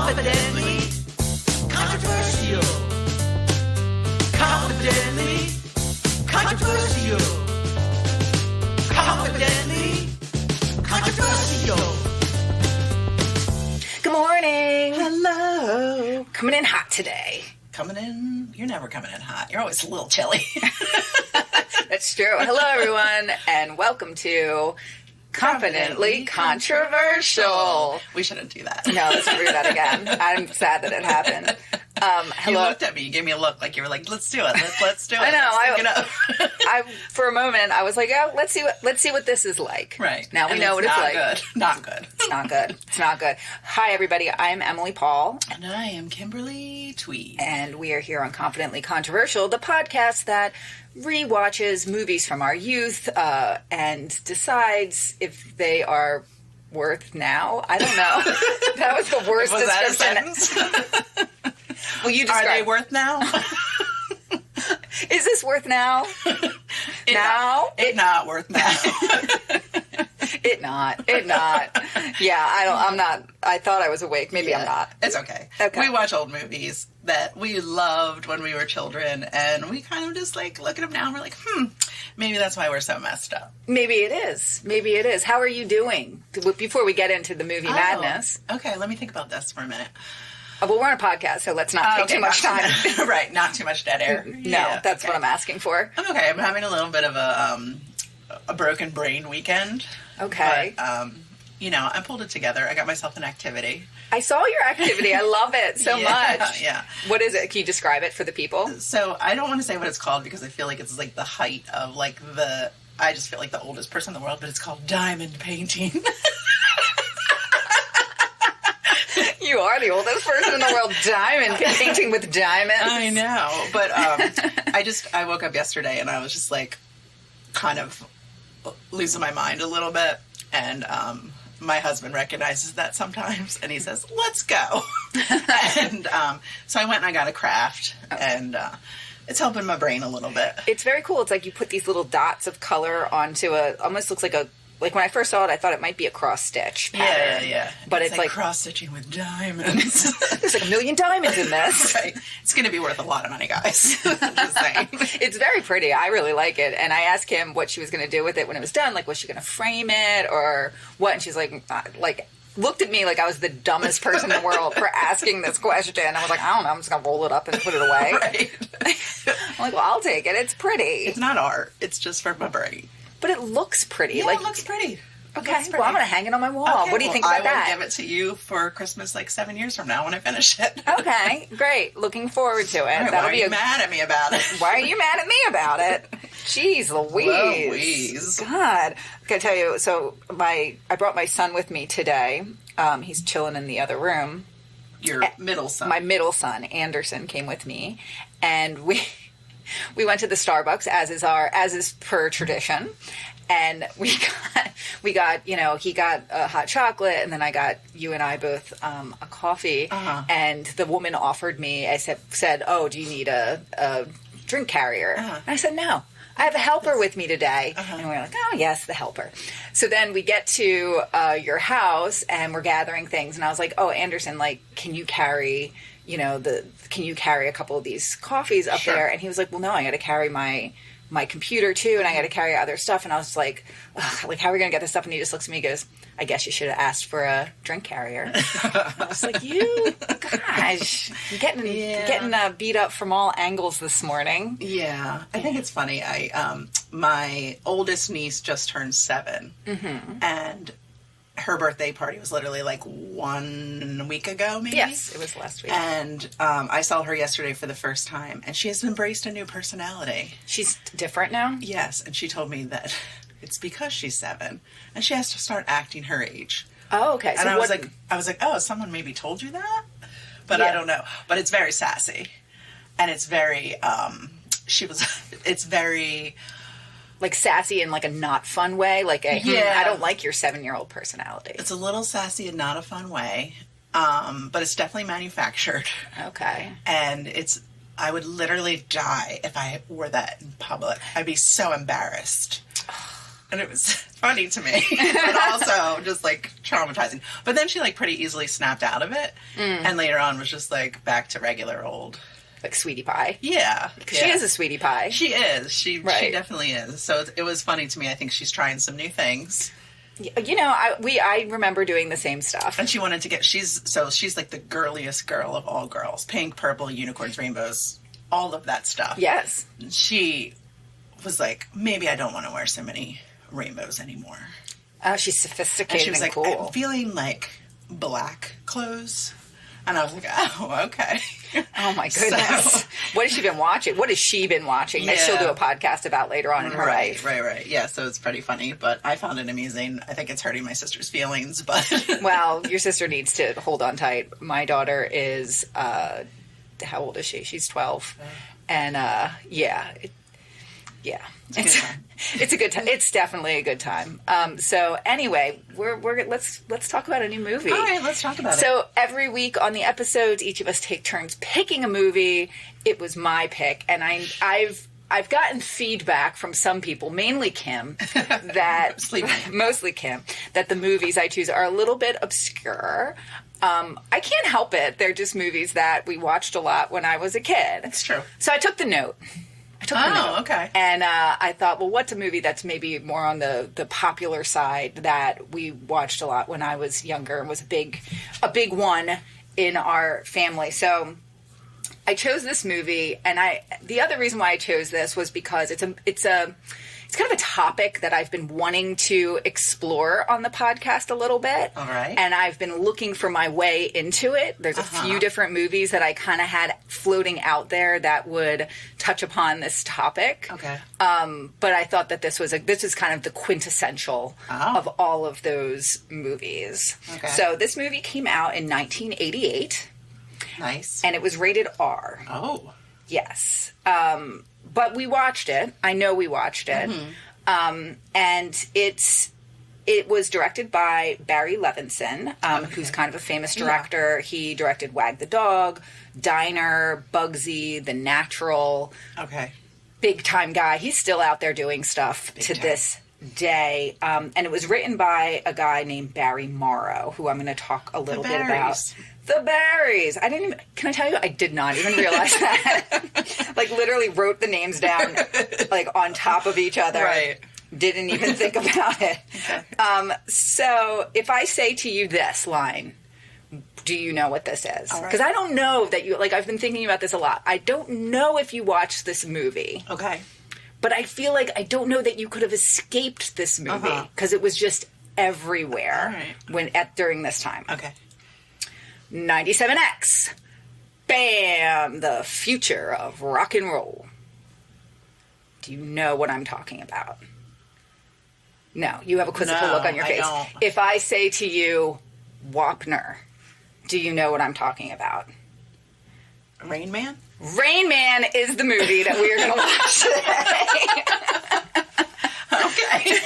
Confidently controversial. Confidently controversial. Confidently controversial. Good morning. Hello. Coming in hot today. Coming in? You're never coming in hot. You're always a little chilly. That's true. Hello, everyone, and welcome to Confidently Controversial. We shouldn't do that. No, let's do that again. I'm sad that it happened. Hello. You looked at me. You gave me a look like you were like, "Let's do it. Let's do it." I know. Let's think it up. For a moment, I was like, "Oh, let's see what this is like." Right now, we and know what it's like. Good. Not good. It's not good. It's not good. Hi, everybody. I'm Emily Paul, And I am Kimberly Tweed, and we are here on Confidently Controversial, the podcast that rewatches movies from our youth and decides if they are worth now. I don't know. That was the worst description. Will you describe? Are they worth now? Is this worth now? It not worth now. It not. Yeah, I'm not. I thought I was awake. Maybe I'm not. It's okay. Okay. We watch old movies that we loved when we were children, and we kind of just like look at them now and we're like, maybe that's why we're so messed up. Maybe it is. How are you doing? Before we get into the movie madness. Okay, let me think about this for a minute. Well, we're on a podcast, so let's not take too much time. Right, not too much dead air. No, that's what I'm asking for. I'm okay. I'm having a little bit of a broken brain weekend. Okay. But, I pulled it together. I got myself an activity. I saw your activity. I love it so much. Yeah. What is it? Can you describe it for the people? So I don't want to say what it's called because I feel like it's like the height of like I just feel like the oldest person in the world, but it's called diamond painting. You are the oldest person in the world. Diamond painting with diamonds. I know, but I woke up yesterday and I was just like kind of losing my mind a little bit, and my husband recognizes that sometimes, and he says, "Let's go." And so I went and I got a craft, and it's helping my brain a little bit. It's very cool. It's like you put these little dots of color onto almost looks like when I first saw it, I thought it might be a cross stitch pattern. Yeah. But it's like cross stitching with diamonds. There's like 1 million diamonds in this. Right. It's going to be worth a lot of money, guys. I'm just saying. It's very pretty. I really like it. And I asked him what she was going to do with it when it was done. Like, was she going to frame it or what? And she's like looked at me like I was the dumbest person in the world for asking this question. I was like, I don't know. I'm just going to roll it up and put it away. Right. I'm like, well, I'll take it. It's pretty. It's not art. It's just for my brain. But it looks pretty. Yeah, it looks pretty. Okay, well, I'm going to hang it on my wall. Okay, what do you think about that? I will give it to you for Christmas like 7 years from now when I finish it. Okay, great. Looking forward to it. Right, That'll why be are you mad at me about it? Why are you mad at me about it? Jeez Louise. God. I gotta tell you, so I brought my son with me today. He's chilling in the other room. Your middle son. My middle son, Anderson, came with me, and we went to the Starbucks as is per tradition. And we got, he got a hot chocolate, and then I got you and I both a coffee. Uh-huh. And the woman offered me, I said, "Oh, do you need a drink carrier?" Uh-huh. And I said, "No, I have a helper with me today." Uh-huh. And we were like, "Oh, yes, the helper." So then we get to your house, and we're gathering things, and I was like, "Oh, Anderson, like, can you carry a couple of these coffees up Sure. there?" And he was like, "Well, no, I got to carry my computer too, and I got to carry other stuff." And I was like, how are we going to get this stuff? And he just looks at me and goes, "I guess you should have asked for a drink carrier." I was like, gosh, you're getting beat up from all angles this morning. Yeah. I think it's funny. My oldest niece just turned 7, mm-hmm. and her birthday party was literally like 1 week ago, maybe? Yes, it was last week. And I saw her yesterday for the first time, and she has embraced a new personality. She's different now? Yes, and she told me that it's because she's 7, and she has to start acting her age. Oh, okay. And I was like, oh, someone maybe told you that? But I don't know. But it's very sassy. And it's very, it's very... Like sassy in like a not fun way? Like I don't like your 7-year-old personality. It's a little sassy in not a fun way. But it's definitely manufactured. Okay. And I would literally die if I wore that in public. I'd be so embarrassed. And it was funny to me, but also just, like, traumatizing. But then she, like, pretty easily snapped out of it. And later on was just, like, back to regular old. Like sweetie pie. Yeah. She is a sweetie pie. She is. She definitely is. So it was funny to me. I think she's trying some new things. You know, I remember doing the same stuff. And she wanted to get, she's like the girliest girl of all girls. Pink, purple, unicorns, rainbows, all of that stuff. Yes. She was like, maybe I don't want to wear so many rainbows anymore. Oh, she's sophisticated and, she was like, cool. I'm feeling like black clothes. And I was like, oh, okay. Oh, my goodness. What has she been watching? What has she been watching that she'll do a podcast about later on in her life? Right. Yeah, so it's pretty funny, but I found it amusing. I think it's hurting my sister's feelings, but... Well, your sister needs to hold on tight. My daughter is, how old is she? She's 12. And, yeah. It's a good time. It's a good time. It's definitely a good time. So anyway, let's talk about a new movie. All right, let's talk about it. So every week on the episodes, each of us take turns picking a movie. It was my pick, and I've gotten feedback from some people, mainly Kim, that mostly Kim, that the movies I choose are a little bit obscure. I can't help it. They're just movies that we watched a lot when I was a kid. It's true. So I took the note. Okay. And I thought, well, what's a movie that's maybe more on the popular side that we watched a lot when I was younger and was a big one in our family. So I chose this movie, and the other reason why I chose this was because it's kind of a topic that I've been wanting to explore on the podcast a little bit. All right. And I've been looking for my way into it. There's a few different movies that I kind of had floating out there that would touch upon this topic. Okay. But I thought that this is kind of the quintessential of all of those movies. Okay. So this movie came out in 1988. Nice. And it was rated R. Oh. Yes. But we watched it. I know we watched it. Mm-hmm. And it was directed by Barry Levinson, who's kind of a famous director. Yeah. He directed Wag the Dog, Diner, Bugsy, The Natural. Okay. Big time guy. He's still out there doing stuff this day. And it was written by a guy named Barry Morrow, who I'm going to talk a little bit about. The Barrys. Can I tell you, I did not even realize that. Like, literally wrote the names down, like, on top of each other. Right. Didn't even think about it. Okay. So, if I say to you this line, do you know what this is? Because I don't know that you, like, I've been thinking about this a lot. I don't know if you watched this movie. Okay. But I feel like I don't know that you could have escaped this movie, because it was just everywhere during this time. Okay. 97X. Bam! The future of rock and roll. Do you know what I'm talking about? No, you have a quizzical look on your face. I don't. If I say to you, Wapner, do you know what I'm talking about? Rain Man? Rain Man is the movie that we are going to watch today. Okay.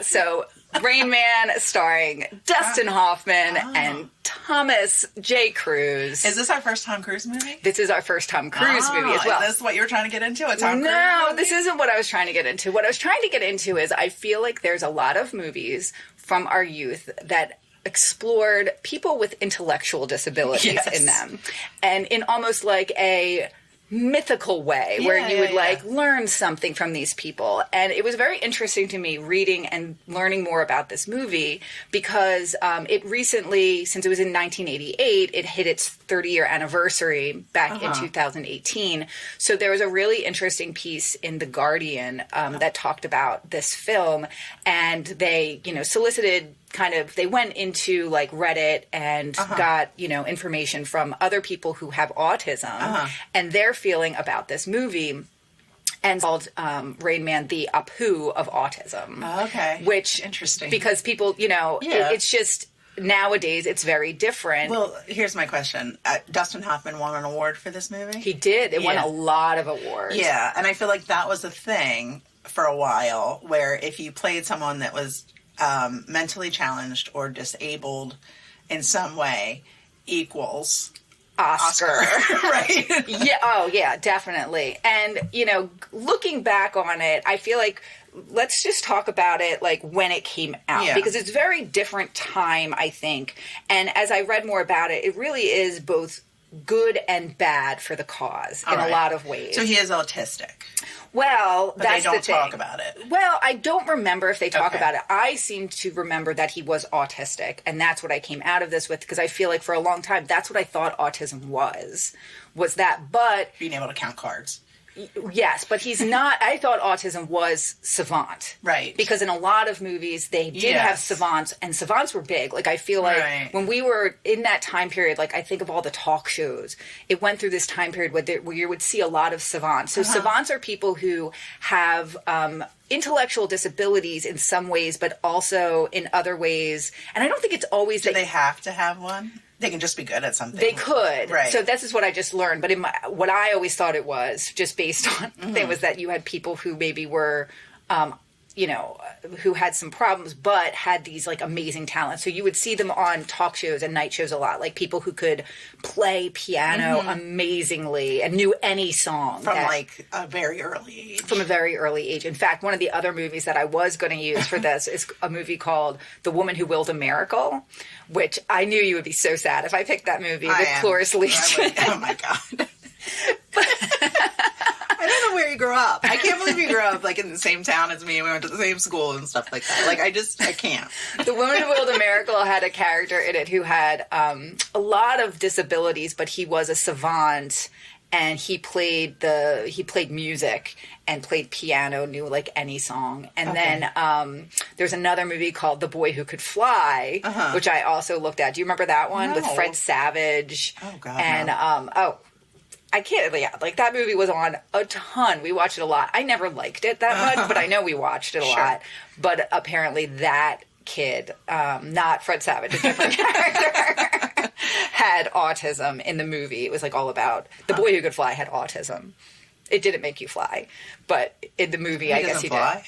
So Rain Man starring Dustin Hoffman and Thomas J. Cruise. Is this our first Tom Cruise movie? This is our first Tom Cruise movie as well. Is this what you were trying to get into? A Tom Cruise movie? This isn't what I was trying to get into. What I was trying to get into is I feel like there's a lot of movies from our youth that explored people with intellectual disabilities in them. And in almost like a mythical way where you would like learn something from these people. And it was very interesting to me reading and learning more about this movie because it recently, since it was in 1988, it hit its 30-year anniversary back in 2018. So there was a really interesting piece in The Guardian that talked about this film, and they, solicited they went into like Reddit and got, information from other people who have autism and their feeling about this movie, and called Rain Man the Apu of autism. Okay. Which, interesting. Because people, it's just, nowadays it's very different. Well, here's my question. Dustin Hoffman won an award for this movie? He did. It won a lot of awards. Yeah, and I feel like that was a thing for a while, where if you played someone that was mentally challenged or disabled in some way, equals Oscar. Right? Yeah. Oh, yeah, definitely. And, looking back on it, I feel like let's just talk about it like when it came out, because it's a very different time, I think. And as I read more about it, it really is both good and bad for the cause in a lot of ways. So he is autistic. Well, but that's they don't the thing. talk about it. Well, I don't remember if they talk about it. I seem to remember that he was autistic, and that's what I came out of this with, because I feel like for a long time, that's what I thought autism was that. But being able to count cards. Yes, but he's not. I thought autism was savant. Right. Because in a lot of movies, they did have savants, and savants were big. Like, I feel like when we were in that time period, like, I think of all the talk shows, it went through this time period where you would see a lot of savants. So savants are people who have intellectual disabilities in some ways, but also in other ways. And I don't think it's always... Do they have to have one? They can just be good at something. They could. Right. So this is what I just learned. But what I always thought it was, just based on thing, was that you had people who maybe were, who had some problems, but had these like amazing talents. So you would see them on talk shows and night shows a lot, like people who could play piano amazingly and knew any song. From like a very early age. From a very early age. In fact, one of the other movies that I was going to use for this is a movie called The Woman Who Willed a Miracle, which I knew you would be so sad if I picked that movie with Cloris Leachman. Oh my God. I don't know where you grew up. I can't believe you grew up like in the same town as me and we went to the same school and stuff like that. Like, I can't. The Woman Who Willed a Miracle had a character in it who had a lot of disabilities, but he was a savant, and he played music and played piano, knew like any song. And then there's another movie called The Boy Who Could Fly, which I also looked at. Do you remember that one? No. With Fred Savage? Oh God. And no. I can't, like that movie was on a ton. We watched it a lot. I never liked it that much, but I know we watched it a lot. But apparently that kid, not Fred Savage, a different character, had autism in the movie. It was like all about the boy who could fly had autism. It didn't make you fly, but in the movie, I guess he fly?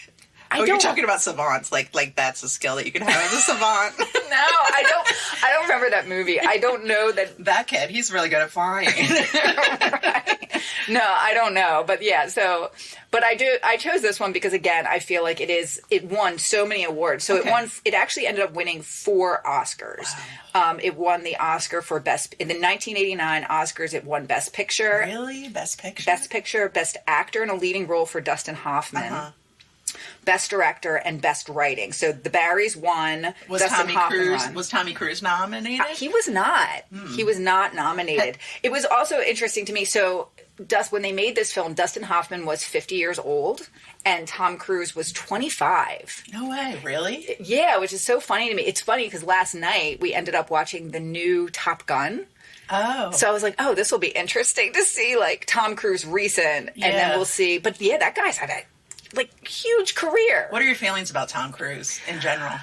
did. You're talking about savants, like that's a skill that you can have as a savant. No, I don't remember that movie. I don't know that kid. He's really good at flying. Right. No, I don't know, but yeah. So, but I chose this one because again, I feel like it won so many awards. So it actually ended up winning 4 Oscars. Wow. It won the Oscar for in the 1989 Oscars. It won Best Picture. Really, Best Picture. Best Picture, Best Actor in a Leading Role for Dustin Hoffman. Best Director and Best Writing. So the Barrys won. Was Dustin Hoffman won. Was Tommy Cruise nominated? He was not. He was not nominated. It was also interesting to me. So when they made this film, Dustin Hoffman was 50 years old and Tom Cruise was 25. No way, really? Yeah, which is so funny to me. It's funny because last night we ended up watching the new Top Gun. Oh. So I was like, this will be interesting to see like Tom Cruise recent and then we'll see. But yeah, that guy's had a huge career. What are your feelings about Tom Cruise in general?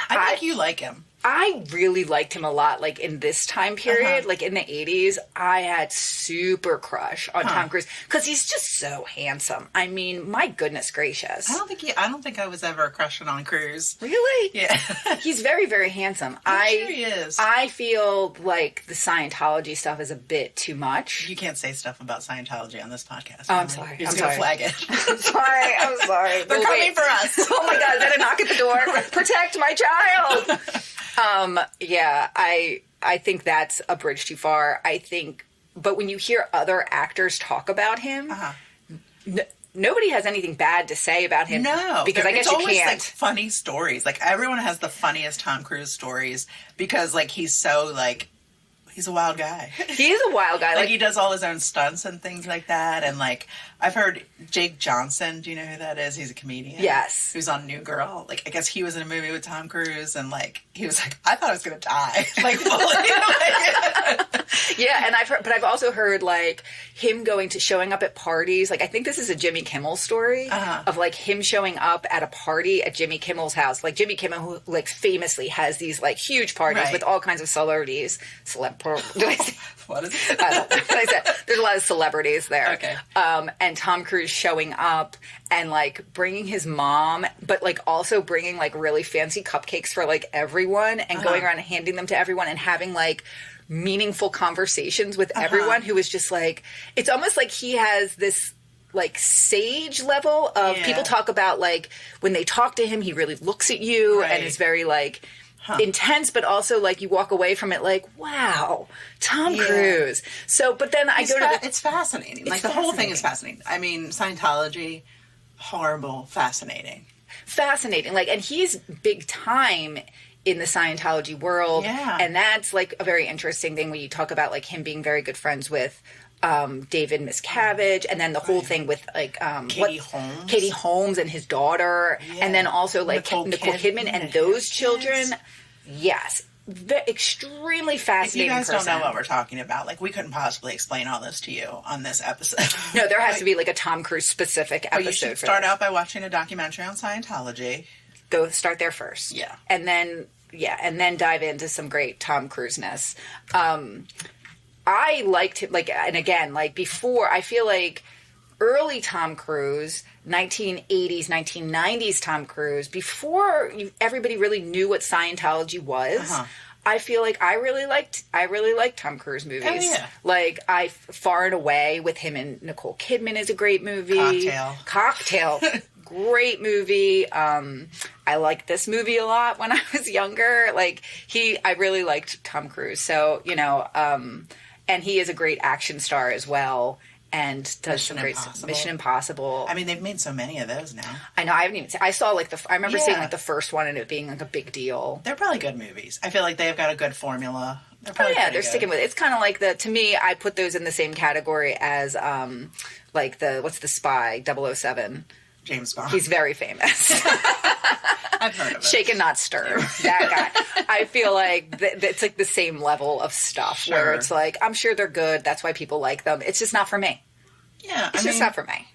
I think you like him. I really liked him a lot, like, in this time period. Like, in the 80s, I had super crush on Tom Cruise. Because he's just so handsome. I mean, my goodness gracious. I don't think I was ever crushing on Cruise. Really? Yeah. He's very, very handsome. I'm sure he is. I feel like the Scientology stuff is a bit too much. You can't say stuff about Scientology on this podcast. Oh, I'm sorry. You're just going to flag it. I'm sorry. They're coming for us. Oh my God, is that a knock at the door? Protect my child! Yeah, I think that's a bridge too far. But when you hear other actors talk about him, nobody has anything bad to say about him. No, because I guess you always, can't. Like, funny stories. Like, everyone has the funniest Tom Cruise stories because, like, he's so, like, he's a wild guy. He is a wild guy. Like, he does all his own stunts and things like that. And, like, I've heard Jake Johnson. Do you know who that is? He's a comedian. Yes. Who's on New Girl. Like, I guess he was in a movie with Tom Cruise. And, like, he was like, I thought I was going to die. Like, yeah, and I've also heard, like, him showing up at parties. Like, I think this is a Jimmy Kimmel story of, like, him showing up at a party at Jimmy Kimmel's house. Like, Jimmy Kimmel, who, like, famously has these, like, huge parties with all kinds of celebrities. Did I say? What is it? I don't know what I said. There's a lot of celebrities there. Okay. And Tom Cruise showing up and like bringing his mom, but like also bringing like really fancy cupcakes for like everyone and going around and handing them to everyone and having like meaningful conversations with everyone who is just like, it's almost like he has this like sage level of people talk about like when they talk to him, he really looks at you and is very like intense, but also like you walk away from it like, wow, Tom Cruise. So, but then I go to it's fascinating. Like the whole thing is fascinating. I mean, Scientology, horrible, fascinating. Fascinating. Like, and he's big time in the Scientology world. Yeah. And that's like a very interesting thing when you talk about like him being very good friends with David Miscavige, and then the whole thing with like Katie Holmes and his daughter, and then also like Nicole Kidman and those children. Yes, extremely fascinating. If you guys don't know what we're talking about, like we couldn't possibly explain all this to you on this episode. No, there has to be like a Tom Cruise specific episode. You should start out by watching a documentary on Scientology. Go start there first, and then dive into some great Tom Cruise-ness. I liked it, like, and again, like before, I feel like early Tom Cruise, 1980s, 1990s Tom Cruise, before everybody really knew what Scientology was, I feel like I really liked Tom Cruise movies. Oh, yeah. Like, Far and Away with him and Nicole Kidman is a great movie. Cocktail. Great movie. I liked this movie a lot when I was younger. Like, I really liked Tom Cruise. So, you know, and he is a great action star as well, and does some great Mission Impossible. I mean, they've made so many of those now. I know. I haven't even seen. I saw like I remember seeing like the first one and it being like a big deal. They're probably good movies. I feel like they've got a good formula. They're sticking with it. It's kind of like to me, I put those in the same category as like what's the spy 007. James Bond. He's very famous. I've heard of it. Shaken, not stirred. That guy. I feel like it's like the same level of stuff where it's like, I'm sure they're good. That's why people like them. It's just not for me. Yeah. It's just not for me. I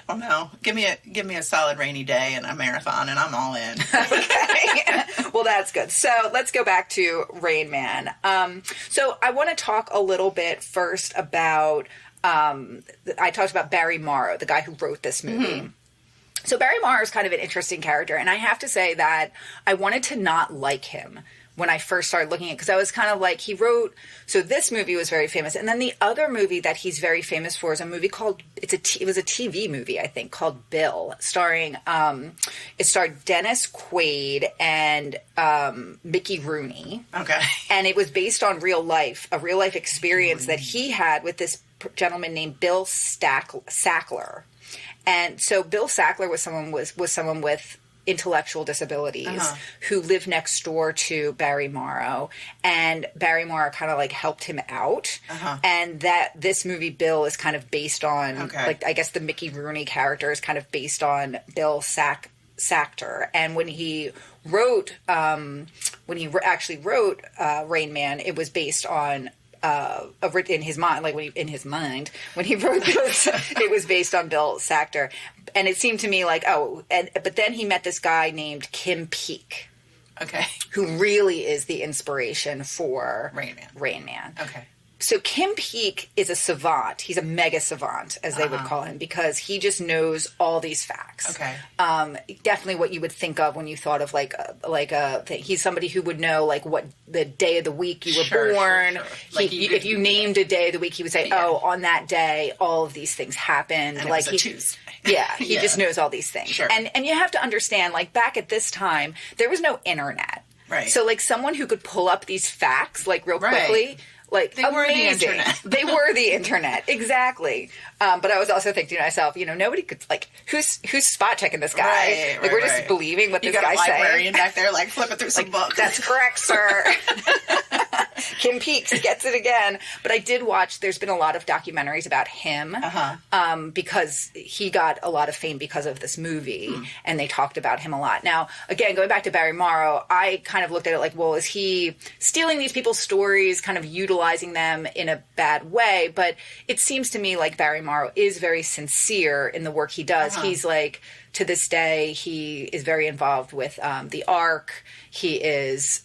don't know. Give me a solid rainy day and a marathon and I'm all in. Okay. Well, that's good. So let's go back to Rain Man. So I want to talk a little bit first about, I talked about Barry Morrow, the guy who wrote this movie. So Barry Morrow is kind of an interesting character, and I have to say that I wanted to not like him when I first started looking at it, because I was kind of like, so this movie was very famous, and then the other movie that he's very famous for is a movie called, it was a TV movie, I think, called Bill, it starred Dennis Quaid and Mickey Rooney. Okay. And it was based on a real life experience that he had with this gentleman named Bill Sackler. And so Bill Sackler was someone with intellectual disabilities who lived next door to Barry Morrow, and Barry Morrow kind of like helped him out. And that this movie Bill is kind of based on like, I guess the Mickey Rooney character is kind of based on Bill Sackler. And when he actually wrote Rain Man, it was based on in his mind when he wrote this, it was based on Bill Sackler, and it seemed to me like but then he met this guy named Kim Peek, who really is the inspiration for Rain Man. So Kim Peek is a savant. He's a mega savant, as they would call him, because he just knows all these facts. Definitely what you would think of when you thought of like a thing. He's somebody who would know like what the day of the week you were born. Like if you named a day of the week, he would say, on that day, all of these things happened. And like it was a Tuesday. He just knows all these things. And you have to understand, like back at this time, there was no internet. So like someone who could pull up these facts like real quickly. Like, they were the internet. They were the internet, exactly. But I was also thinking to myself, nobody could, like, who's spot checking this guy? We're just believing what this guy's saying. You got a librarian back there, like, flipping through some books. That's correct, sir. Kim Peeks gets it again. But I did watch, there's been a lot of documentaries about him, because he got a lot of fame because of this movie, and they talked about him a lot. Now, again, going back to Barry Morrow, I kind of looked at it like, well, is he stealing these people's stories, kind of utilizing them in a bad way? But it seems to me like Barry Morrow is very sincere in the work he does. He's like, to this day, he is very involved with the ARC. He is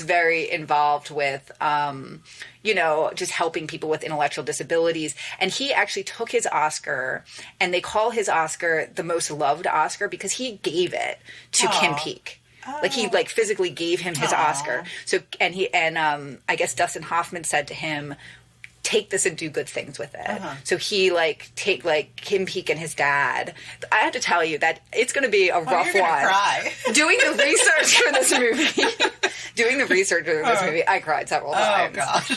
very involved with, just helping people with intellectual disabilities. And he actually took his Oscar, and they call his Oscar the most loved Oscar because he gave it to Kim Peek. Like he physically gave him his Oscar. So I guess Dustin Hoffman said to him, take this and do good things with it. So he take Kim Peek and his dad. I have to tell you that it's going to be a rough one. Cry. Doing the research for this movie, I cried several times. Oh gosh.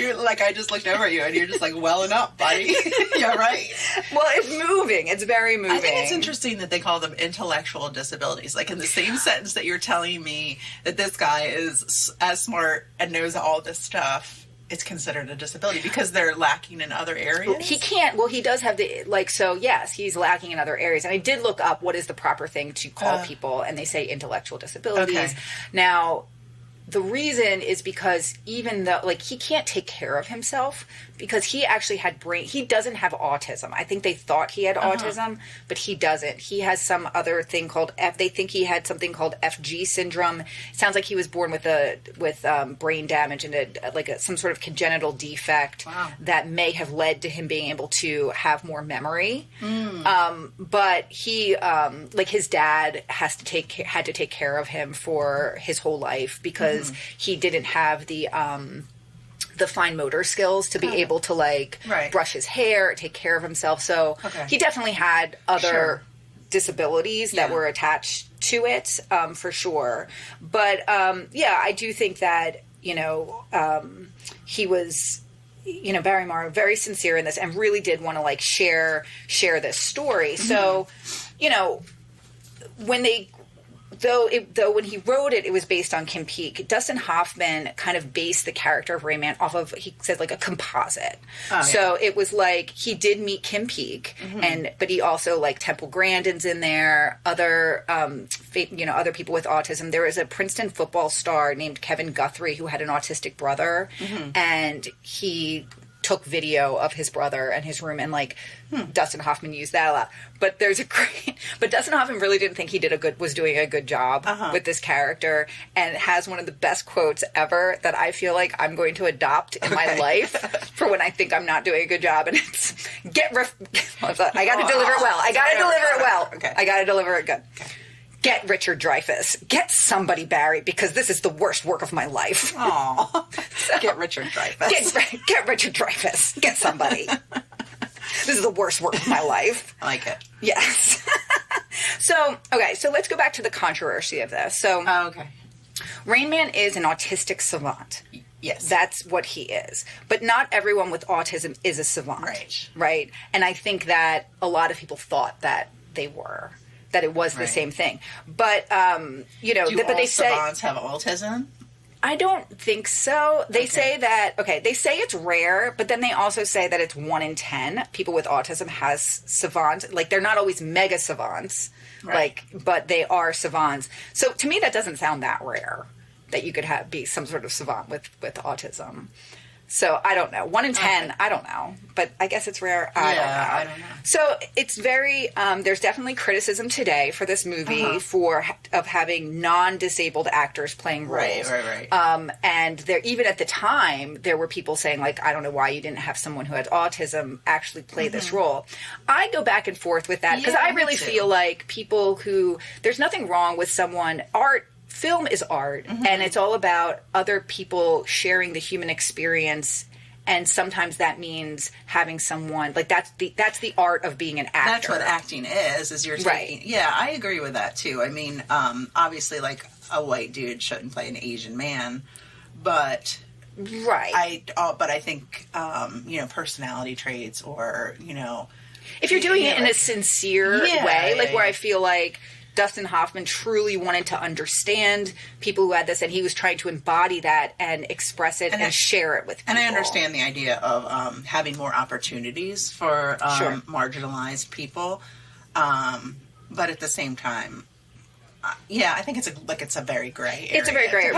You're like, I just looked over at you and you're just like welling up, buddy. Yeah, right. Well, it's moving. It's very moving. I think it's interesting that they call them intellectual disabilities. Like in the same sentence that you're telling me that this guy is as smart and knows all this stuff, it's considered a disability because they're lacking in other areas. He can't. Well, he does have so yes, he's lacking in other areas. And I did look up what is the proper thing to call people, and they say intellectual disabilities. Okay. Now, the reason is because even though, he can't take care of himself because he actually had he doesn't have autism. I think they thought he had autism, but he doesn't. He has some other thing called they think he had something called FG syndrome. It sounds like he was born with brain damage and some sort of congenital defect that may have led to him being able to have more memory. But he, his dad had to take care of him for his whole life because he didn't have the fine motor skills to be able to brush his hair, take care of himself. So he definitely had other disabilities that were attached to it, for sure. But I do think that he was, Barry Morrow, very sincere in this and really did want to share this story. So, when when he wrote it, it was based on Kim Peek. Dustin Hoffman kind of based the character of Rayman off of, he said, a composite. So it was he did meet Kim Peek, but he also Temple Grandin's in there, other other people with autism. There was a Princeton football star named Kevin Guthrie who had an autistic brother, and he took video of his brother and his room, and Dustin Hoffman used that a lot. But but Dustin Hoffman really didn't think he was doing a good job with this character, and has one of the best quotes ever that I feel like I'm going to adopt in my life for when I think I'm not doing a good job, and it's I got to deliver it well. I got to deliver it well. Okay. I got to deliver it good. Okay. Get Richard Dreyfuss. Get somebody, Barry, because this is the worst work of my life. Aw. Get Richard Dreyfuss. Get Richard Dreyfuss. Get somebody. This is the worst work of my life. I like it. Yes. So let's go back to the controversy of this. So, Rain Man is an autistic savant. Yes. That's what he is. But not everyone with autism is a savant. Right? And I think that a lot of people thought that they were. That it was the same thing. But, Do all savants have autism? I don't think so. They say that, they say it's rare, but then they also say that it's 1 in 10 people with autism has savant. They're not always mega savants, but they are savants. So to me, that doesn't sound that rare that you could be some sort of savant with autism. So I don't know. 1 in 10, I don't know. But I guess it's rare. I don't know. So it's very, there's definitely criticism today for this movie of having non-disabled actors playing roles. Right. And there, even at the time, there were people saying, I don't know why you didn't have someone who had autism actually play this role. I go back and forth with that because I really feel like people there's nothing wrong with film is art, and it's all about other people sharing the human experience, and sometimes that means having someone that's the art of being an actor. That's what acting is you're taking. Yeah, I agree with that too. I mean, obviously, a white dude shouldn't play an Asian man, but I think personality traits, or if you're doing it in a sincere way, where I feel like Dustin Hoffman truly wanted to understand people who had this, and he was trying to embody that and express it and share it with people. And I understand the idea of having more opportunities for marginalized people, but at the same time, I think it's a very gray area. It's a very gray area.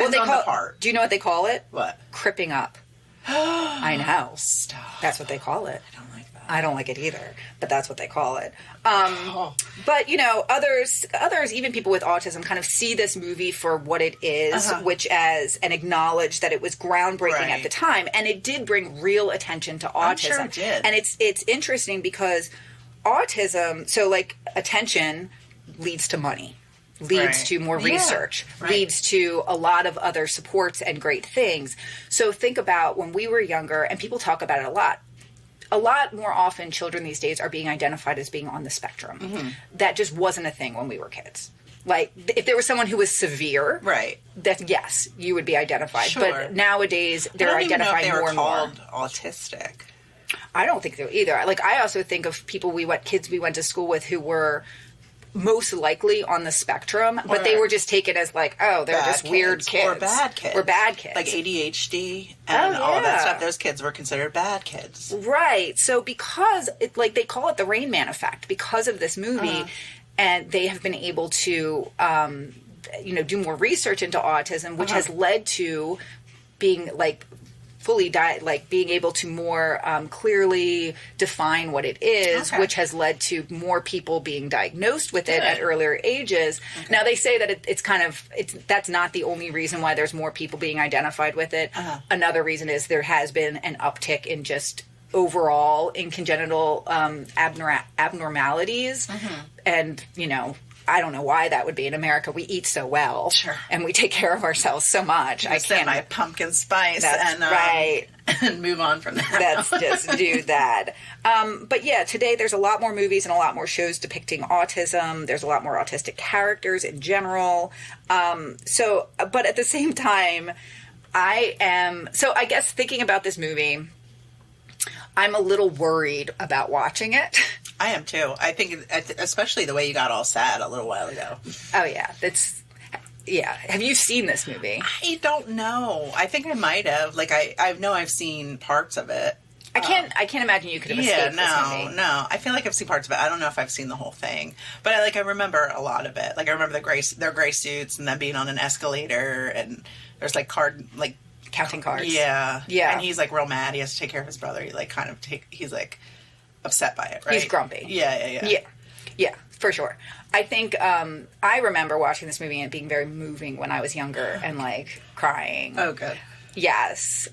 Do you know what they call it? What? Cripping up. I know. Stop. That's what they call it. I don't like that. I don't like it either, but that's what they call it. But, you know, others, even people with autism, kind of see this movie for what it is, which and acknowledge that it was groundbreaking at the time. And it did bring real attention to autism. I'm sure it did. And it's interesting because autism, so like attention leads to money. Leads to more research, leads to a lot of other supports and great things. So think about when we were younger, and people talk about it a lot. A lot more often, children these days are being identified as being on the spectrum. That just wasn't a thing when we were kids. Like, if there was someone who was severe, that yes, you would be identified. Sure. But nowadays, they're identified more and more. I don't even know if they were called autistic. I don't think so either. Like, I also think of kids we went to school with who were most likely on the spectrum, but they were just taken as like, oh, they're just weird kids. Or bad kids. Or bad kids. Like ADHD and all that stuff. Those kids were considered bad kids. Right. So because, they call it the Rain Man effect, because of this movie, and they have been able to, do more research into autism, which has led to being, being able to more clearly define what it is, which has led to more people being diagnosed with it at earlier ages. Now, they say that that's not the only reason why there's more people being identified with it. Another reason is there has been an uptick in just overall in congenital abnormalities. And, I don't know why that would be. In America, we eat so well, and we take care of ourselves so much. I can't. My pumpkin spice and move on from that. Let's just do that. But yeah, today there's a lot more movies and a lot more shows depicting autism. There's a lot more autistic characters in general. But at the same time, I guess thinking about this movie, I'm a little worried about watching it. I am too. I think, especially the way you got all sad a little while ago. Oh yeah, Have you seen this movie? I don't know. I think I might have. Like I know I've seen parts of it. I can't imagine you could have escaped this movie. No. I feel like I've seen parts of it. I don't know if I've seen the whole thing, but I remember a lot of it. Like I remember their gray suits and them being on an escalator, and there's counting cards. Yeah. And he's like real mad. He has to take care of his brother. He's like upset by it, right? He's grumpy. Yeah, for sure. I think I remember watching this movie and it being very moving when I was younger and crying. Oh, good. Yes.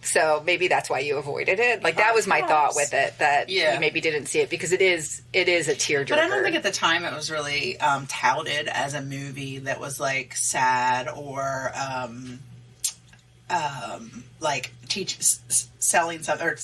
So maybe that's why you avoided it. That was my thought with it, that you maybe didn't see it, because it is a tearjerker. But I don't think at the time it was really touted as a movie that was sad or selling something or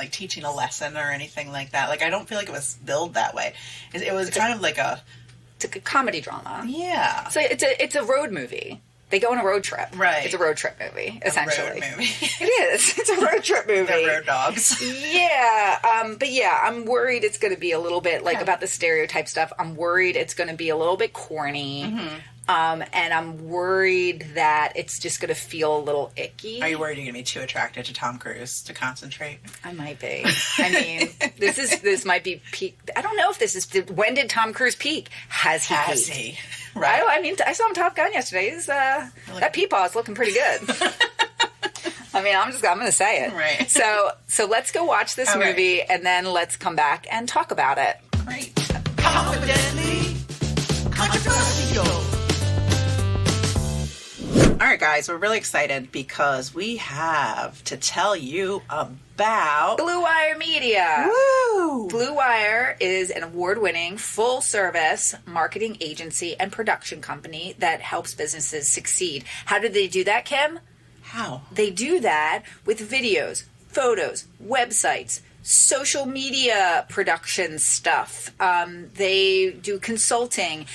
teaching a lesson or anything like that. I don't feel like it was billed that way. It was kind of it's a comedy drama. Yeah. So it's a road movie. They go on a road trip. Right. It's a road trip movie, essentially. A road movie. It is. It's a road trip movie. They're road dogs. Yeah. But yeah, I'm worried it's going to be a little bit about the stereotype stuff. I'm worried it's going to be a little bit corny. And I'm worried that it's just going to feel a little icky. Are you worried you're going to be too attracted to Tom Cruise to concentrate? I might be. I mean, this might be peak. I don't know if this is. When did Tom Cruise peak? Has he peaked? Right. I mean, I saw him Top Gun yesterday. That peepaw is looking pretty good. I mean, I'm going to say it. Right. So let's go watch this movie, and then let's come back and talk about it. Great. Confidently controversial. All right, guys, we're really excited because we have to tell you about Blue Wire Media. Woo! Blue Wire is an award-winning, full-service marketing agency and production company that helps businesses succeed. How do they do that, Kim? How? They do that with videos, photos, websites, social media production stuff. They do consulting,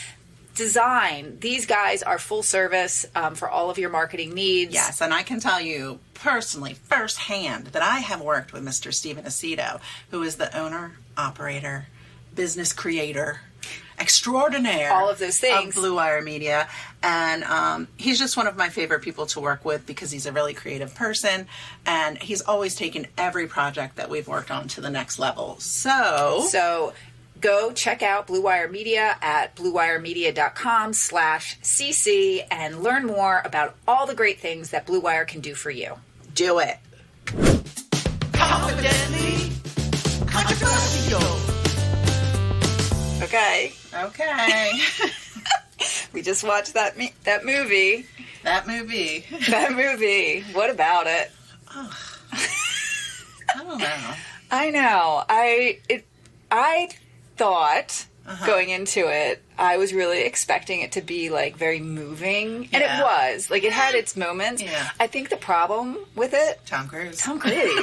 design. These guys are full service for all of your marketing needs. Yes, and I can tell you personally, firsthand, that I have worked with Mr. Steven Aceto, who is the owner, operator, business creator, extraordinaire, all of those things, of Blue Wire Media. And he's just one of my favorite people to work with because he's a really creative person, and he's always taken every project that we've worked on to the next level. So go check out Blue Wire Media at bluewiremedia.com/cc and learn more about all the great things that Blue Wire can do for you. Do it. Confidently controversial. Okay. Okay. We just watched that movie. That movie. That movie. What about it? Oh, I don't know. I know. I thought going into it, I was really expecting it to be like very moving, and it was. Like, it had its moments. Yeah. I think the problem with it, Tom Cruise.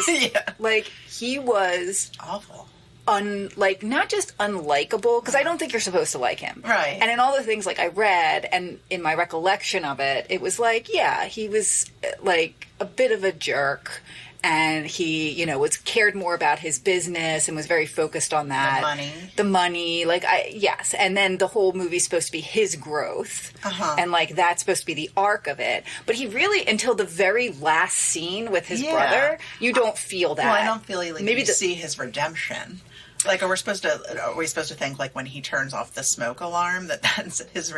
yeah, like, he was Awful. not just unlikable, because I don't think you're supposed to like him. Right. And in all the things, like, I read, and in my recollection of it, it was like, yeah, he was, like, a bit of a jerk, and he, you know, cared more about his business and was very focused on that. The money. Like, yes. And then the whole movie's supposed to be his growth. And, like, that's supposed to be the arc of it. But he really, until the very last scene with his brother, you don't feel that. Well, I don't feel like maybe see his redemption. Like, are we supposed to think, like, when he turns off the smoke alarm, that's his,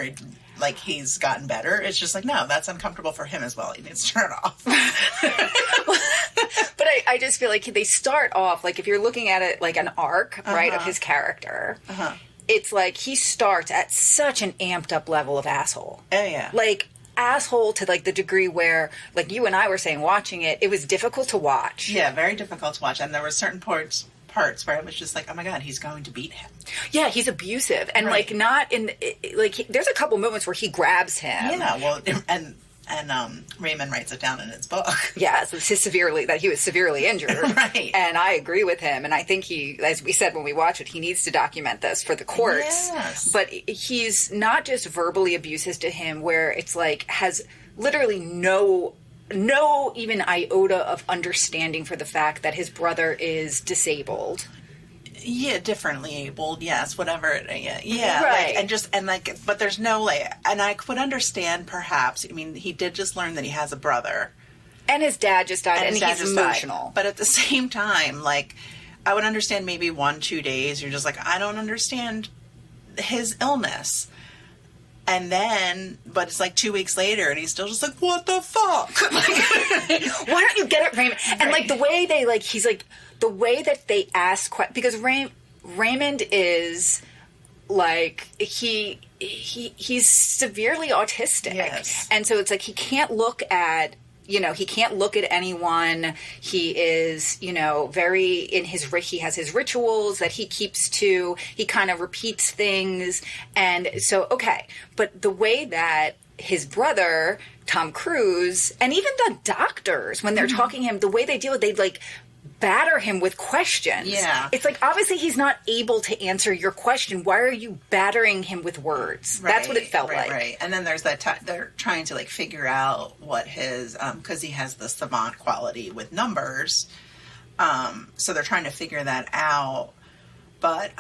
like, he's gotten better? It's just like, no, that's uncomfortable for him as well. He needs to turn it off. But I just feel like they start off, like, if you're looking at it like an arc, right, of his character, it's like he starts at such an amped up level of asshole. Oh, yeah. Like, asshole to, like, the degree where, like, you and I were saying, watching it, it was difficult to watch. Yeah, very difficult to watch. And there were certain parts where I was just like, oh my God, he's going to beat him. Yeah, he's abusive. And, like, not in, like, there's a couple moments where he grabs him. Yeah, well, and Raymond writes it down in his book. Yeah, so that he was severely injured. Right. And I agree with him. And I think he, as we said when we watched it, he needs to document this for the courts. Yes. But he's not just verbally abusive to him, where it's like, has literally no even iota of understanding for the fact that his brother is disabled. Yeah, differently abled, yes, whatever. Yeah, right. Like, but there's no, like, and I could understand perhaps, I mean, he did just learn that he has a brother. And his dad just died, and he's emotional. But at the same time, like, I would understand maybe 1-2 days, you're just like, I don't understand his illness. And then, but it's like 2 weeks later, and he's still just like, what the fuck? Why don't you get it, Raymond? And, like, the way they, like, he's like, the way that they ask questions, because Raymond is, like, he's severely autistic. Yes. And so it's like, he can't look at anyone. He is, very he has his rituals that he keeps to. He kind of repeats things. And so, okay. But the way that his brother, Tom Cruise, and even the doctors, when they're talking to him, the way they deal with it, they, like, batter him with questions. Yeah. It's like, obviously he's not able to answer your question. Why are you battering him with words? Right, that's what it felt like. Right. And then there's that they're trying to, like, figure out what his, because he has the savant quality with numbers. So they're trying to figure that out. But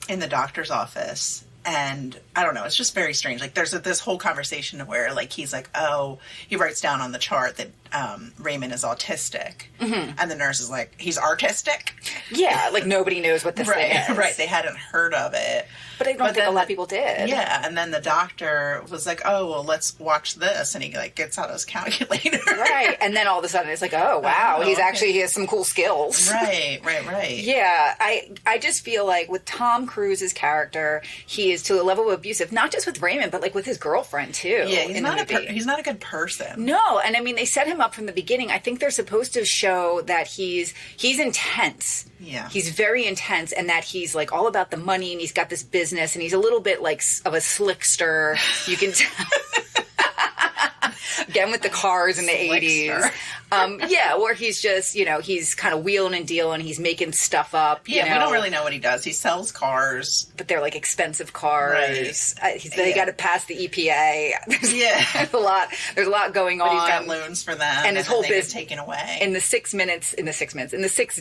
in the doctor's office, and I don't know, it's just very strange. Like, there's this whole conversation where, like, he's like, oh, he writes down on the chart that Raymond is autistic. And the nurse is like, he's artistic? Yeah, like, nobody knows what this thing is. Right, they hadn't heard of it. But I don't think a lot of people did. Yeah, and then the doctor was like, oh, well, let's watch this. And he, like, gets out his calculator. Right, and then all of a sudden it's like, oh, wow, he has some cool skills. Right. Yeah, I just feel like with Tom Cruise's character, he is to a level of abusive, not just with Raymond, but, like, with his girlfriend, too. Yeah, he's not a good person. No, and I mean, they set him up from the beginning. I think they're supposed to show that he's intense. Yeah. He's very intense, and that he's, like, all about the money, and he's got this business, and he's a little bit, like, of a slickster. You can tell. Again, with the cars in the 80s. Yeah, where he's just, he's kind of wheeling and dealing. He's making stuff up. Yeah, we don't really know what he does. He sells cars. But they're, like, expensive cars. Right. They got to pass the EPA. There's a lot going on. But he's got loans for them. And his whole business taken away. In the 6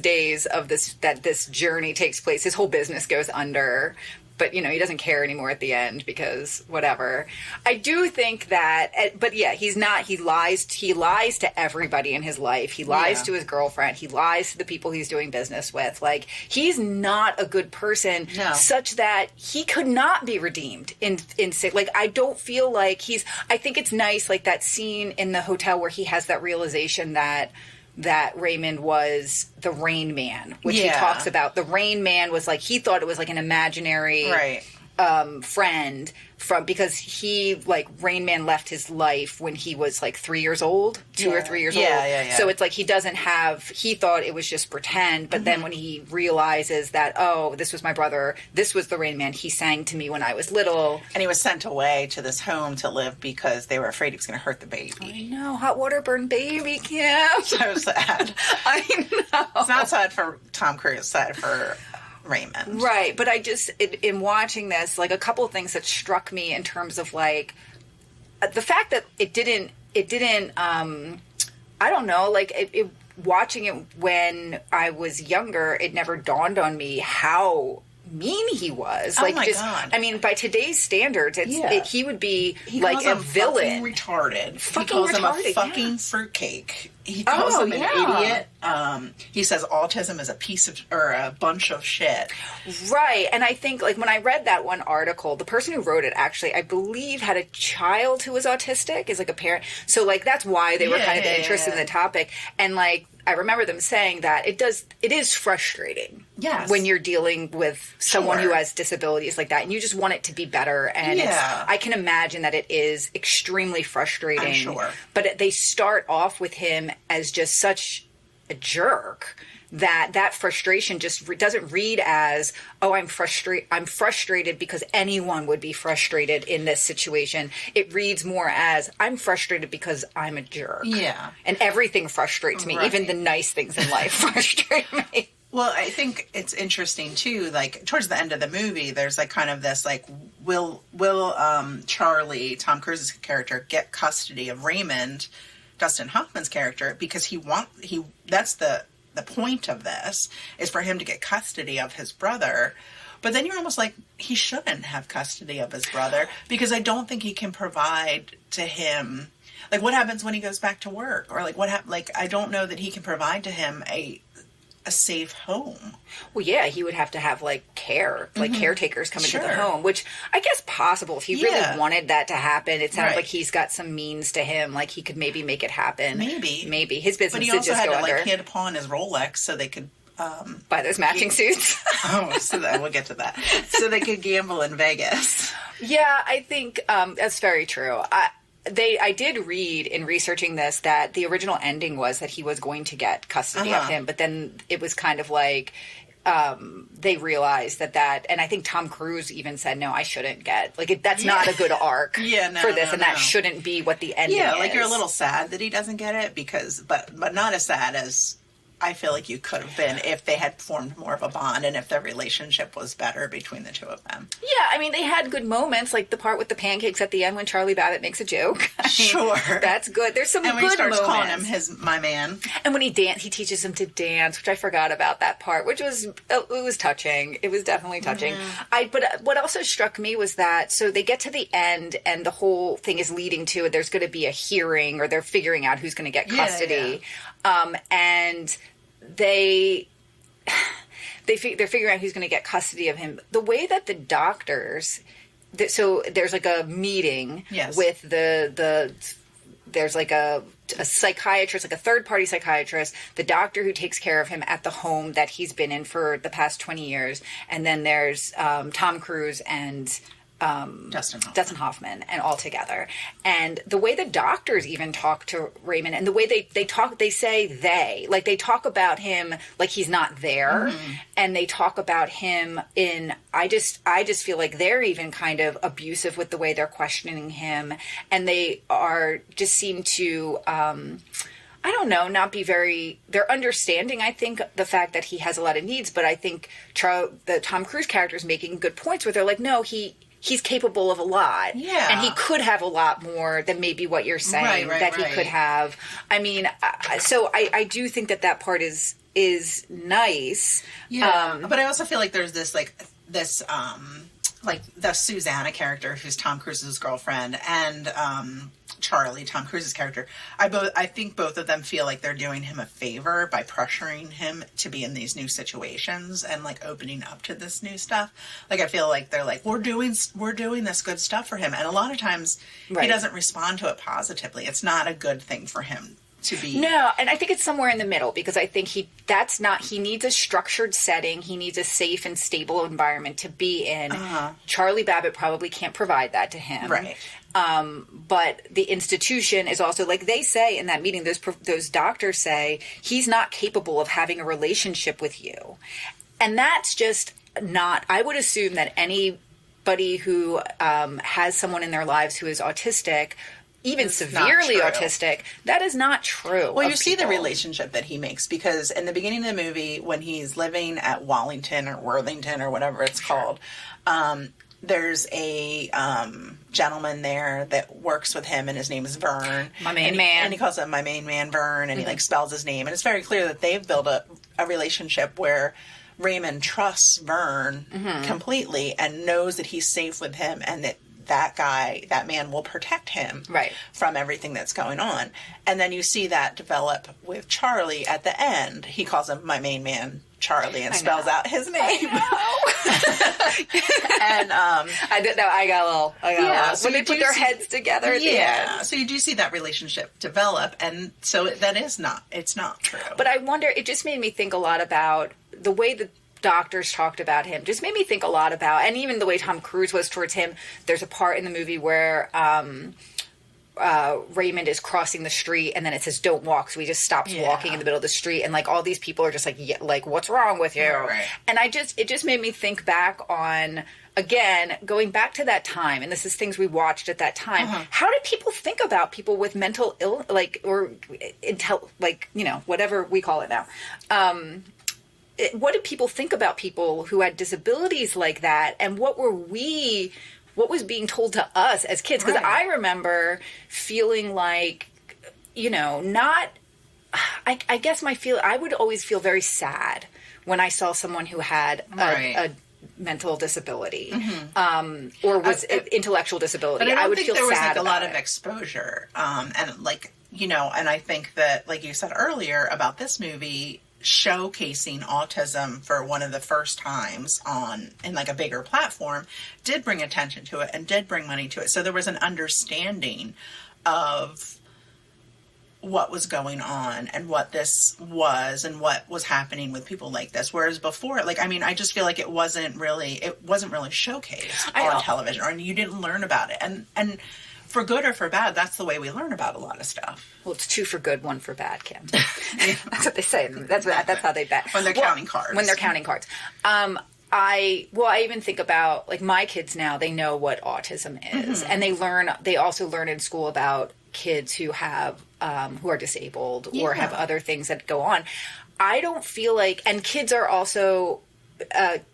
days of this journey takes place, his whole business goes under. But, he doesn't care anymore at the end because whatever. I do think that, but yeah, he lies to everybody in his life. He lies to his girlfriend. He lies to the people he's doing business with. Like, he's not a good person such that he could not be redeemed in like, I don't feel like I think it's nice, like that scene in the hotel where he has that realization that that Raymond was the Rain Man, which he talks about. The Rain Man was like, he thought it was like an imaginary friend because he, like, Rain Man left his life when he was like 3 years old, 2 or 3 years old. So it's like he thought it was just pretend, but then when he realizes that, oh, this was my brother, this was the Rain Man, he sang to me when I was little. And he was sent away to this home to live because they were afraid he was going to hurt the baby. I know, hot water burn baby, Kim. So sad. I know. It's not sad for Tom Cruise, it's sad for Raymond. Right, but I just, in watching this, like, a couple of things that struck me in terms of, like, the fact that it didn't, I don't know, like, watching it when I was younger, it never dawned on me how mean he was. Oh, like, my just, God. I mean, by today's standards, he would be like a villain. Retarded. Fucking he calls retarded, him a fucking fruitcake. He Oh, calls him an yeah. idiot. He says autism is a bunch of shit. Right. And I think, like, when I read that one article, the person who wrote it actually, I believe, had a child who was autistic, is like a parent. So, like, that's why they were kind of interested in the topic. And, like, I remember them saying that it is frustrating. Yes. When you're dealing with someone who has disabilities like that, and you just want it to be better. And I can imagine that it is extremely frustrating. I'm sure. But they start off with him as just such a jerk that frustration just doesn't read as, oh, I'm frustrated because anyone would be frustrated in this situation. It reads more as, I'm frustrated because I'm a jerk. Yeah. And everything frustrates me. Right. Even the nice things in life frustrate me. Well, I think it's interesting too, like, towards the end of the movie, there's, like, kind of this, like, will Charlie, Tom Cruise's character, get custody of Raymond, Dustin Hoffman's character, because that's the point of this, is for him to get custody of his brother. But then you're almost like, he shouldn't have custody of his brother, because I don't think he can provide to him, like, what happens when he goes back to work, or like I don't know that he can provide to him a safe home. Well, yeah, he would have to have, like, caretakers come into the home, which I guess possible if he really wanted that to happen. It sounds like he's got some means to him, like he could maybe make it happen. Maybe his business. But he also had to under. He had to pawn his Rolex so they could buy those matching suits. So then we'll get to that. So they could gamble in Vegas. Yeah, I think that's very true. I did read in researching this that the original ending was that he was going to get custody of him, but then it was kind of like they realized that, and I think Tom Cruise even said, no, I shouldn't get, like, that's not a good arc for this, and that shouldn't be what the ending is. Yeah, like, you're a little sad that he doesn't get it, but not as sad as I feel like you could have been if they had formed more of a bond and if their relationship was better between the two of them. Yeah, I mean, they had good moments, like the part with the pancakes at the end when Charlie Babbitt makes a joke. Sure. That's good. There's some good moments. And when he starts calling him my man. And when he teaches him to dance, which I forgot about that part, which was, it was touching. It was definitely touching. But what also struck me was that, so they get to the end and the whole thing is leading to, there's going to be a hearing, or they're figuring out who's going to get custody. And they're figuring out who's going to get custody of him. The way that the doctors, so there's like a meeting with there's like a psychiatrist, like a third-party psychiatrist, the doctor who takes care of him at the home that he's been in for the past 20 years, and then there's Tom Cruise and Dustin Hoffman, and all together. And the way the doctors even talk to Raymond, and the way they talk, they say they talk about him like he's not there, and they talk about him in, I just feel like they're even kind of abusive with the way they're questioning him, and they just seem to, I don't know, not be very, they're understanding, I think, the fact that he has a lot of needs, but I think the Tom Cruise character is making good points where they're like, no, he's capable of a lot. Yeah. And he could have a lot more than maybe what you're saying he could have. I mean, so I do think that part is nice. Yeah. But I also feel like there's this, like the Susanna character, who's Tom Cruise's girlfriend, and Charlie, Tom Cruise's character. I think both of them feel like they're doing him a favor by pressuring him to be in these new situations and, like, opening up to this new stuff. Like, I feel like they're like, we're doing this good stuff for him, and a lot of times he doesn't respond to it positively. It's not a good thing for him to be. No, and I think it's somewhere in the middle, because I think he needs a structured setting. He needs a safe and stable environment to be in. Charlie Babbitt probably can't provide that to him. Right. But the institution is also, like they say in that meeting, those doctors say, he's not capable of having a relationship with you. And that's just not, I would assume that anybody who has someone in their lives who is autistic, even severely autistic, that is not true. Well, you see the relationship that he makes, because in the beginning of the movie, when he's living at Wallington or Worthington or whatever it's called, there's a gentleman there that works with him, and his name is Vern. My main man. And he calls him my main man, Vern, and he like spells his name. And it's very clear that they've built a relationship where Raymond trusts Vern completely and knows that he's safe with him, and that man will protect him from everything that's going on. And then you see that develop with Charlie at the end. He calls him my main man, Charlie, and spells out his name. And I didn't know. I got a little. So when they put their heads together at the end. So you do see that relationship develop, and so it's not true. But I wonder, it just made me think a lot about the way the doctors talked about him. Just made me think a lot about, and even the way Tom Cruise was towards him. There's a part in the movie where Raymond is crossing the street, and then it says "Don't walk," so he just stops walking in the middle of the street, and like all these people are just like, "What's wrong with you?" Right. And it just made me think back on, again, going back to that time, and this is things we watched at that time. How did people think about people with mental whatever we call it now? What did people think about people who had disabilities like that, and what was being told to us as kids? Because I remember feeling like, I guess I would always feel very sad when I saw someone who had a mental disability, or was intellectual disability. But I would think feel there was sad a lot about of exposure, and and I think that, like you said earlier about this movie, showcasing autism for one of the first times in like a bigger platform did bring attention to it and did bring money to it. So there was an understanding of what was going on and what this was and what was happening with people like this. Whereas before, I just feel like it wasn't really showcased on television, or you didn't learn about it. And for good or for bad, that's the way we learn about a lot of stuff. Well, it's 2 for good, 1 for bad, Kim. That's what they say. That's how they bet. When they're counting cards. When they're counting cards. I even think about, like, my kids now, they know what autism is. And they also learn in school about kids who have, who are disabled or have other things that go on. I don't feel like, and kids are also,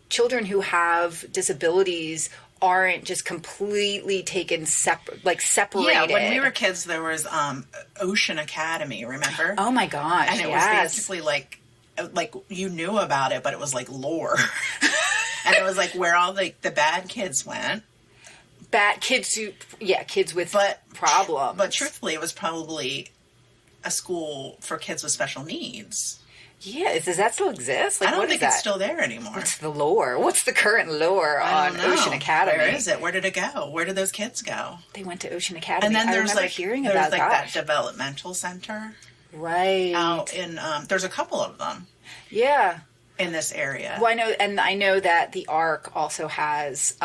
children who have disabilities aren't just completely taken separated. Yeah, when we were kids, there was Ocean Academy, remember? Oh my gosh, and it was basically like you knew about it, but it was like lore. And it was like where all the bad kids went. Bad kids kids with problems. But truthfully, it was probably a school for kids with special needs. Yeah, does that still exist? I don't think it's still there anymore. What's the lore? What's the current lore on Ocean Academy? Where is it? Where did it go? Where did those kids go? They went to Ocean Academy. And then there's that developmental center. Right. Out in there's a couple of them. Yeah. In this area. Well, I know that the Ark also has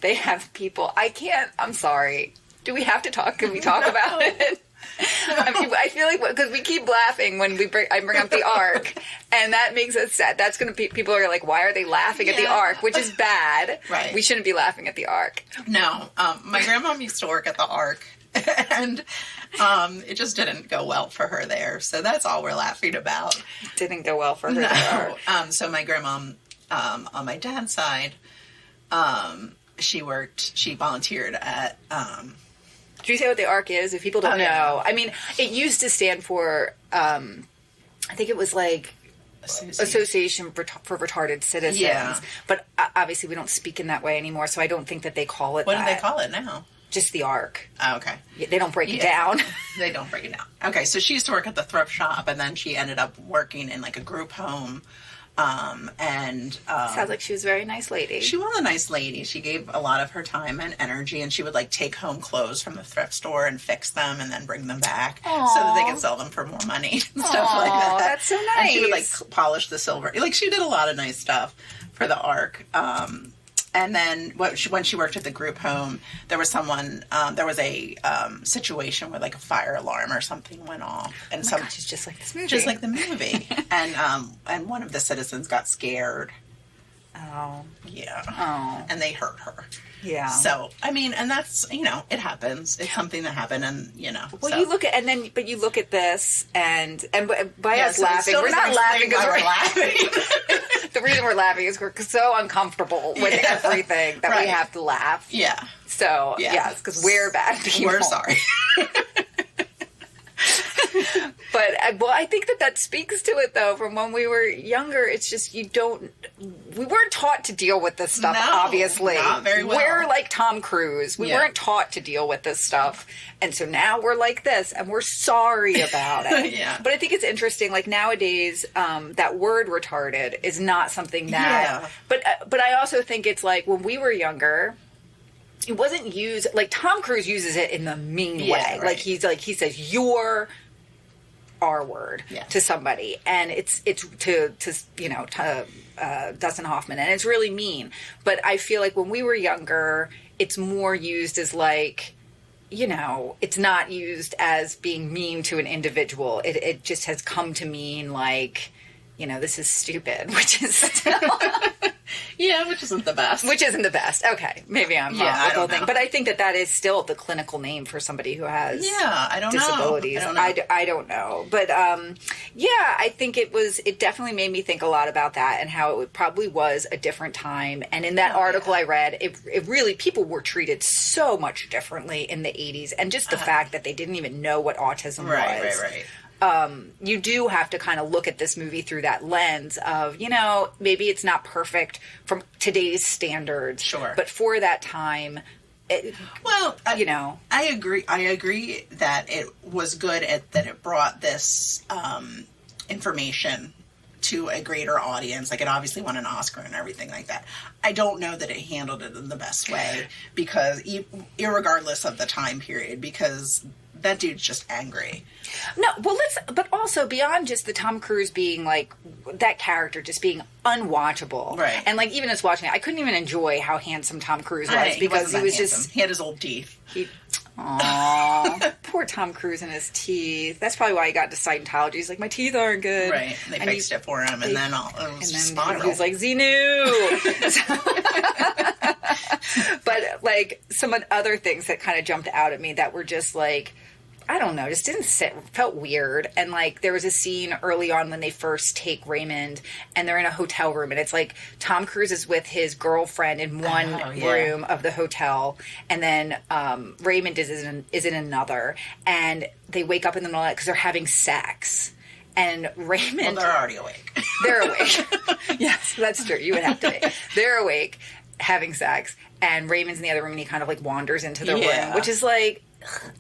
they have people. I'm sorry. Do we have to talk? Can we talk about it? I feel like, because we keep laughing when I bring up the Ark, and that makes us sad. That's going to be, people are like, why are they laughing at the Ark? Which is bad. Right. We shouldn't be laughing at the Ark. No. My grandma used to work at the Ark, and it just didn't go well for her there. So that's all we're laughing about. It didn't go well for her there. So my grandma, on my dad's side, she volunteered at, do you say what the ARC is? If people don't know. Yeah. I mean, it used to stand for, I think it was like Association for Retarded Citizens. Yeah. But obviously we don't speak in that way anymore, so I don't think that they call it What do they call it now? Just the ARC. Oh, okay. They don't break it down. They don't break it down. Okay, so she used to work at the thrift shop, and then she ended up working in like a group home Sounds like she was a very nice lady. She was a nice lady. She gave a lot of her time and energy, and she would like take home clothes from the thrift store and fix them and then bring them back so that they could sell them for more money and stuff like that. That's so nice. And she would like polish the silver. Like she did a lot of nice stuff for the ARC. And then when she worked at the group home, there was a situation where like a fire alarm or something went off. And gosh, it's just like this movie. Just like the movie. And one of the citizens got scared. Oh. Yeah. Oh. And they hurt her. Yeah. So, I mean, and that's, it happens. It's something that happened and, Well, so. you look at, but you look at this and by us laughing, we're not laughing because we're laughing. The reason we're laughing is we're so uncomfortable with everything that we have to laugh. Yeah. So, yes, because we're bad people. We're sorry. But, I think that speaks to it, though, from when we were younger. It's just we weren't taught to deal with this stuff, obviously. Not very well. We're like Tom Cruise. We weren't taught to deal with this stuff. And so now we're like this, and we're sorry about it. Yeah. But I think it's interesting, like nowadays, that word retarded is not something that... Yeah. But I also think it's like when we were younger... It wasn't used... Like, Tom Cruise uses it in the mean way. Right. He says, you're... R word to somebody, and it's to Dustin Hoffman, and it's really mean. But I feel like when we were younger, it's more used as like, it's not used as being mean to an individual. It just has come to mean like, this is stupid, which is still... Yeah, which isn't the best. Which isn't the best. Okay, maybe I'm wrong. I don't know. But I think that is still the clinical name for somebody who has disabilities. I don't know. I don't know. But I think it definitely made me think a lot about that and how it probably was a different time. And in that article I read, it really, people were treated so much differently in the 80s. And just the fact that they didn't even know what autism was. Right. You do have to kind of look at this movie through that lens of, maybe it's not perfect from today's standards. Sure. But for that time, I agree. I agree that it was good that it brought this information to a greater audience. Like, it obviously won an Oscar and everything like that. I don't know that it handled it in the best way because, irregardless of the time period, because that dude's just angry. No, well, but also beyond just the Tom Cruise being like that character just being unwatchable, right? And like even as watching it, I couldn't even enjoy how handsome Tom Cruise was because he was just he had his old teeth. Aww, poor Tom Cruise and his teeth. That's probably why he got to Scientology. He's like, my teeth aren't good, right? And they fixed it for him, and then it was just spiral. He was like, Xenu. But like some other things that kind of jumped out at me that were just like, I don't know, just didn't sit, felt weird. And like there was a scene early on when they first take Raymond and they're in a hotel room and it's like Tom Cruise is with his girlfriend in one room of the hotel and then Raymond is in another, and they wake up in the middle of the night because they're having sex. And Raymond... Well, they're already awake. They're awake. Yes, that's true. You would have to be. They're awake, having sex, and Raymond's in the other room and he kind of like wanders into the room, which is like...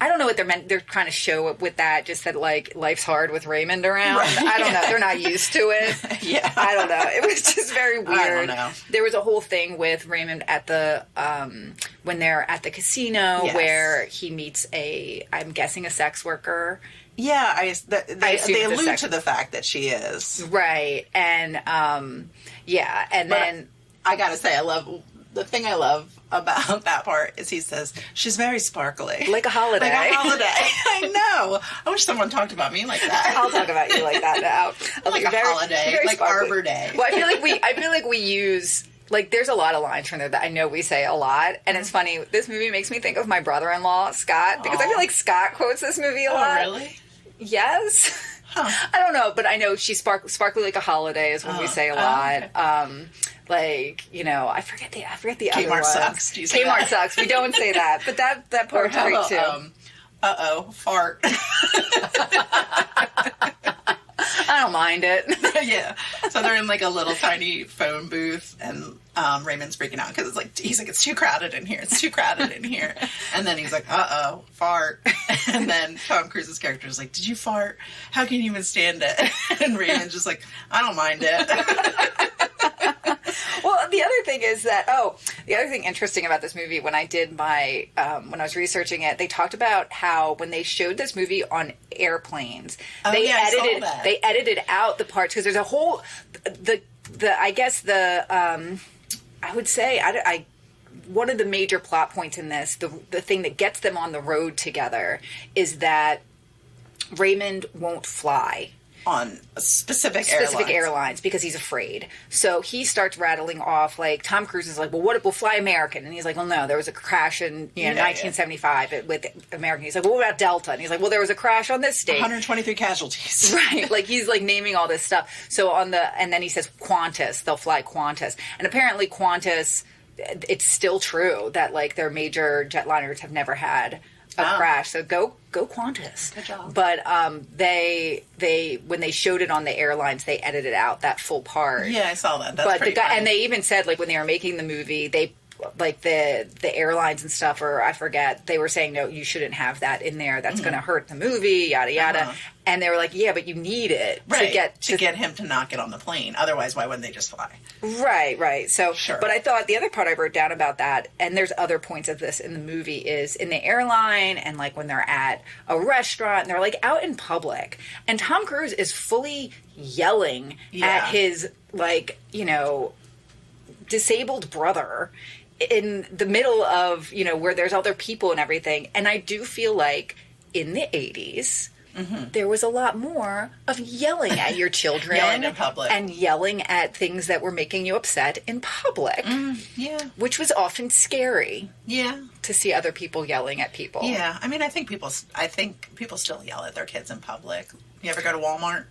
I don't know what they're trying to show with that, just that, like, life's hard with Raymond around. Right. I don't know. They're not used to it. Yeah. I don't know. It was just very weird. I don't know. There was a whole thing with Raymond at the, when they're at the casino where he meets I'm guessing a sex worker. Yeah, they allude to the fact that she is. Right. And, and then... I gotta say, the thing I love about that part is he says, she's very sparkly. Like a holiday. Like a holiday. I know. I wish someone talked about me like that. I'll talk about you like that now. Like a holiday. Like sparkly. Arbor Day. Well, I feel like we use... Like, there's a lot of lines from there that I know we say a lot. And it's funny, this movie makes me think of my brother-in-law, Scott, because I feel like Scott quotes this movie a lot. Oh, really? Yes. Huh. I don't know, but I know she's sparkly like a holiday is what we say a lot. Okay. Like, I forget the other one. Kmart sucks. Do you say Kmart sucks. We don't say that, but that part's great too. Fart. I don't mind it. Yeah. So they're in like a little tiny phone booth and Raymond's freaking out because he's like, it's too crowded in here. It's too crowded in here. And then he's like, fart. And then Tom Cruise's character is like, did you fart? How can you even stand it? And Raymond's just like, I don't mind it. Well, the other thing is that, the other thing interesting about this movie, when I did my, when I was researching it, they talked about how when they showed this movie on airplanes, they edited out the parts, because there's a whole, I would say, one of the major plot points in this, the thing that gets them on the road together, is that Raymond won't fly on specific airlines because he's afraid. So he starts rattling off, like, Tom Cruise is like, well, what if we'll fly American? And he's like, well, no, there was a crash in 1975 with American. He's like, well, what about Delta? And he's like, well, there was a crash on this state. 123 casualties. Right. Like, he's like naming all this stuff. So and then he says Qantas, they'll fly Qantas. And apparently Qantas, it's still true that, like, their major jetliners have never had a crash. So go Qantas. Good job. But they when they showed it on the airlines, they edited out that full part. Yeah, I saw that. That's pretty funny. And they even said, like, when they were making the movie, they, like, the airlines and stuff, or I forget, they were saying, no, you shouldn't have that in there. That's going to hurt the movie, yada yada. And they were like, yeah, but you need it to get him to not get on the plane. Otherwise, why wouldn't they just fly? Right. So, sure. But I thought the other part I wrote down about that, and there's other points of this in the movie, is in the airline, and, like, when they're at a restaurant and they're, like, out in public, and Tom Cruise is fully yelling at his, like, disabled brother in the middle of, where there's other people and everything. And I do feel like in the 80s, there was a lot more of yelling at your children. Yelling in public. And yelling at things that were making you upset in public. Yeah. Which was often scary. Yeah. To see other people yelling at people. Yeah. I mean, I think people still yell at their kids in public. You ever go to Walmart?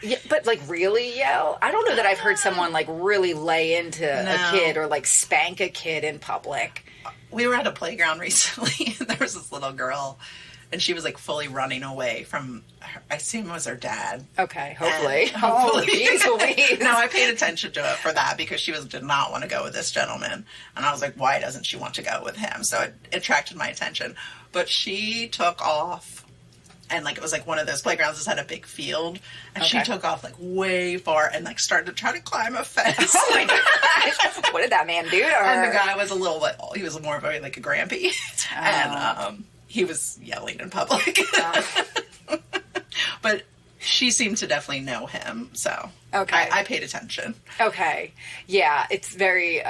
Yeah, but, like, really yell? I don't know that I've heard someone, like, really lay into a kid or, like, spank a kid in public. We were at a playground recently, and there was this little girl, and she was, like, fully running away from, I assume it was her dad. Okay, hopefully. Hopefully. No, I paid attention to it for that, because she did not want to go with this gentleman. And I was like, why doesn't she want to go with him? So it attracted my attention. But she took off. And, like, it was, like, one of those playgrounds that had a big field. And she took off, like, way far and, like, started to try to climb a fence. Oh, my gosh. What did that man do to her? And the guy was a little, like, he was more of a, like, a grampy. And he was yelling in public. But she seemed to definitely know him. So I paid attention. Okay. Yeah, it's very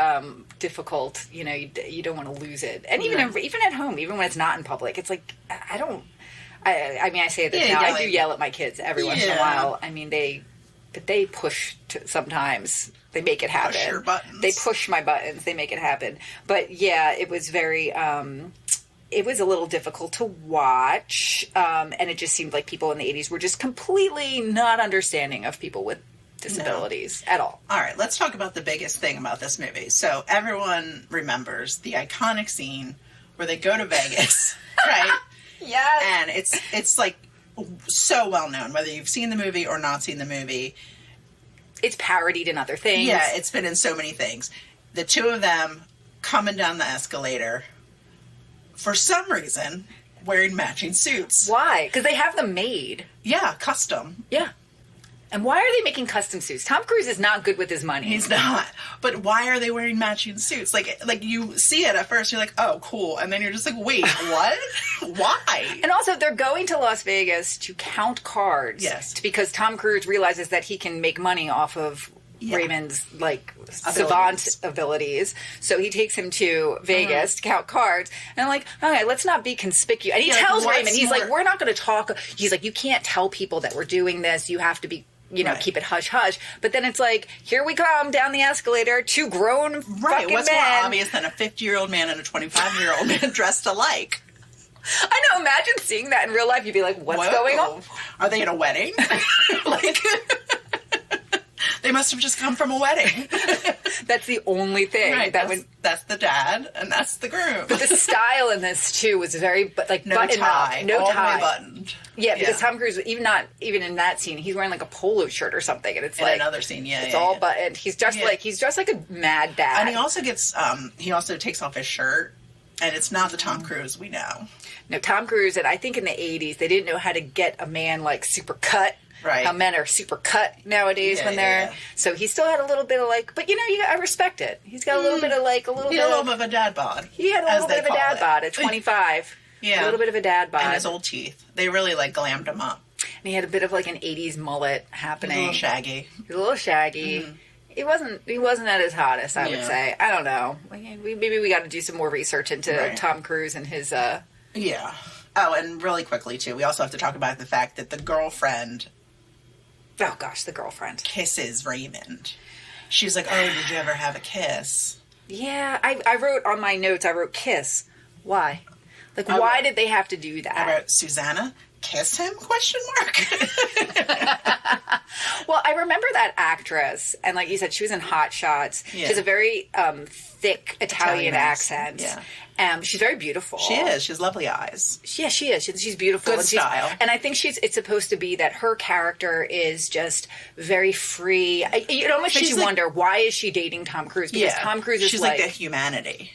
difficult. You don't want to lose it. And even at home, even when it's not in public, it's like, I mean, I say this now. I do yell at my kids every once in a while. I mean, they push sometimes. They make it happen. Push your buttons. They push my buttons. They make it happen. But yeah, it was very. It was a little difficult to watch, and it just seemed like people in the 80s were just completely not understanding of people with disabilities at all. All right, let's talk about the biggest thing about this movie. So everyone remembers the iconic scene where they go to Vegas, right? Yes. And it's like so well known, whether you've seen the movie or not seen the movie. It's parodied in other things. Yeah, it's been in so many things. The two of them coming down the escalator, for some reason, wearing matching suits. Why? Because they have them made. Yeah, custom. Yeah. And why are they making custom suits? Tom Cruise is not good with his money. He's not. But why are they wearing matching suits? Like you see it at first, you're like, oh, cool. And then you're just like, wait, what? Why? And also, they're going to Las Vegas to count cards. Yes. Because Tom Cruise realizes that he can make money off of Raymond's, like, savant abilities. So he takes him to Vegas to count cards. And I'm like, okay, let's not be conspicuous. And he tells Raymond, he's like, we're not going to talk. He's like, you can't tell people that we're doing this. You have to be, keep it hush-hush. But then it's like, here we come down the escalator, two grown fucking What's men. more obvious than a 50-year-old man and a 25-year-old man dressed alike? I know, imagine seeing that in real life. You'd be like, what's going on? Are they at a wedding? Like... They must have just come from a wedding. That's the only thing. Right, that's the dad, and that's the groom. But the style in this, too, was very, like, no button tie. up. No all tie. The way buttoned. Yeah, because Tom Cruise, even in that scene, he's wearing, like, a polo shirt or something, and it's in like... another scene, it's all buttoned. He's dressed like a mad dad. And he also gets, he also takes off his shirt. And it's not the Tom Cruise we know. No, Tom Cruise, and I think in the 80s, they didn't know how to get a man, like, super cut. Right. How men are super cut nowadays when they're... Yeah. So he still had a little bit of, like... But, I respect it. He's got a little bit of, like, a little He bit had a little bit of a dad bod. He had a little bit of a dad bod at 25. Yeah. A little bit of a dad bod. And his old teeth. They really, like, glammed him up. And he had a bit of, like, an 80s mullet happening. A little shaggy. He was a little shaggy. Mm-hmm. He wasn't at his hottest, I would say. I don't know. Maybe we got to do some more research into Tom Cruise and his... Yeah. Oh, and really quickly, too, we also have to talk about the fact that the girlfriend... Oh, gosh, the girlfriend. Kisses Raymond. She's like, oh, did you ever have a kiss? Yeah, I wrote on my notes, I wrote kiss. Why? Like, why did they have to do that? I wrote, Susanna, kiss him? Question mark. Well, I remember that actress, and like you said, she was in Hot Shots. Yeah. She has a very thick Italian accent. Yeah. She's very beautiful. She is. She has lovely eyes. Yeah, she is. She's beautiful. Good style. And I think it's supposed to be that her character is just very free. It almost makes you wonder, why is she dating Tom Cruise? Because Tom Cruise is she's like the humanity.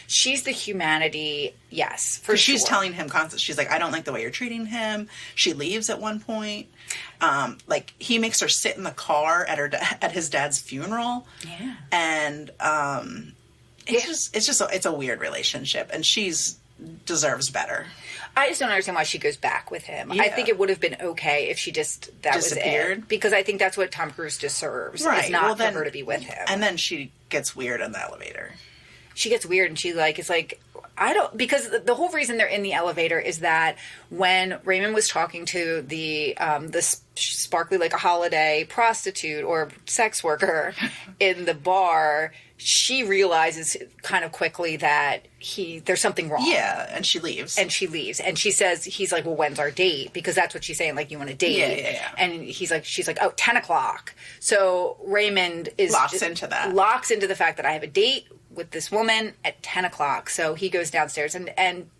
She's the humanity, yes, for sure. She's telling him constantly, she's like, I don't like the way you're treating him. She leaves at one point. Like, he makes her sit in the car at his dad's funeral. Yeah. And it's a weird relationship, and she's deserves better. I just don't understand why she goes back with him. Yeah. I think it would have been okay if she disappeared. Was it. Because I think that's what Tom Cruise deserves. Right. It's not for her to be with him. And then she gets weird in the elevator. She gets weird, and it's like, because the whole reason they're in the elevator is that when Raymond was talking to the sparkly like a holiday prostitute or sex worker in the bar, she realizes kind of quickly that there's something wrong. Yeah, and she leaves. And she says, he's like, well, when's our date? Because that's what she's saying, like, you want a date. Yeah. And she's like, oh, 10 o'clock. So Raymond locks into the fact that I have a date with this woman at 10 o'clock. So he goes downstairs and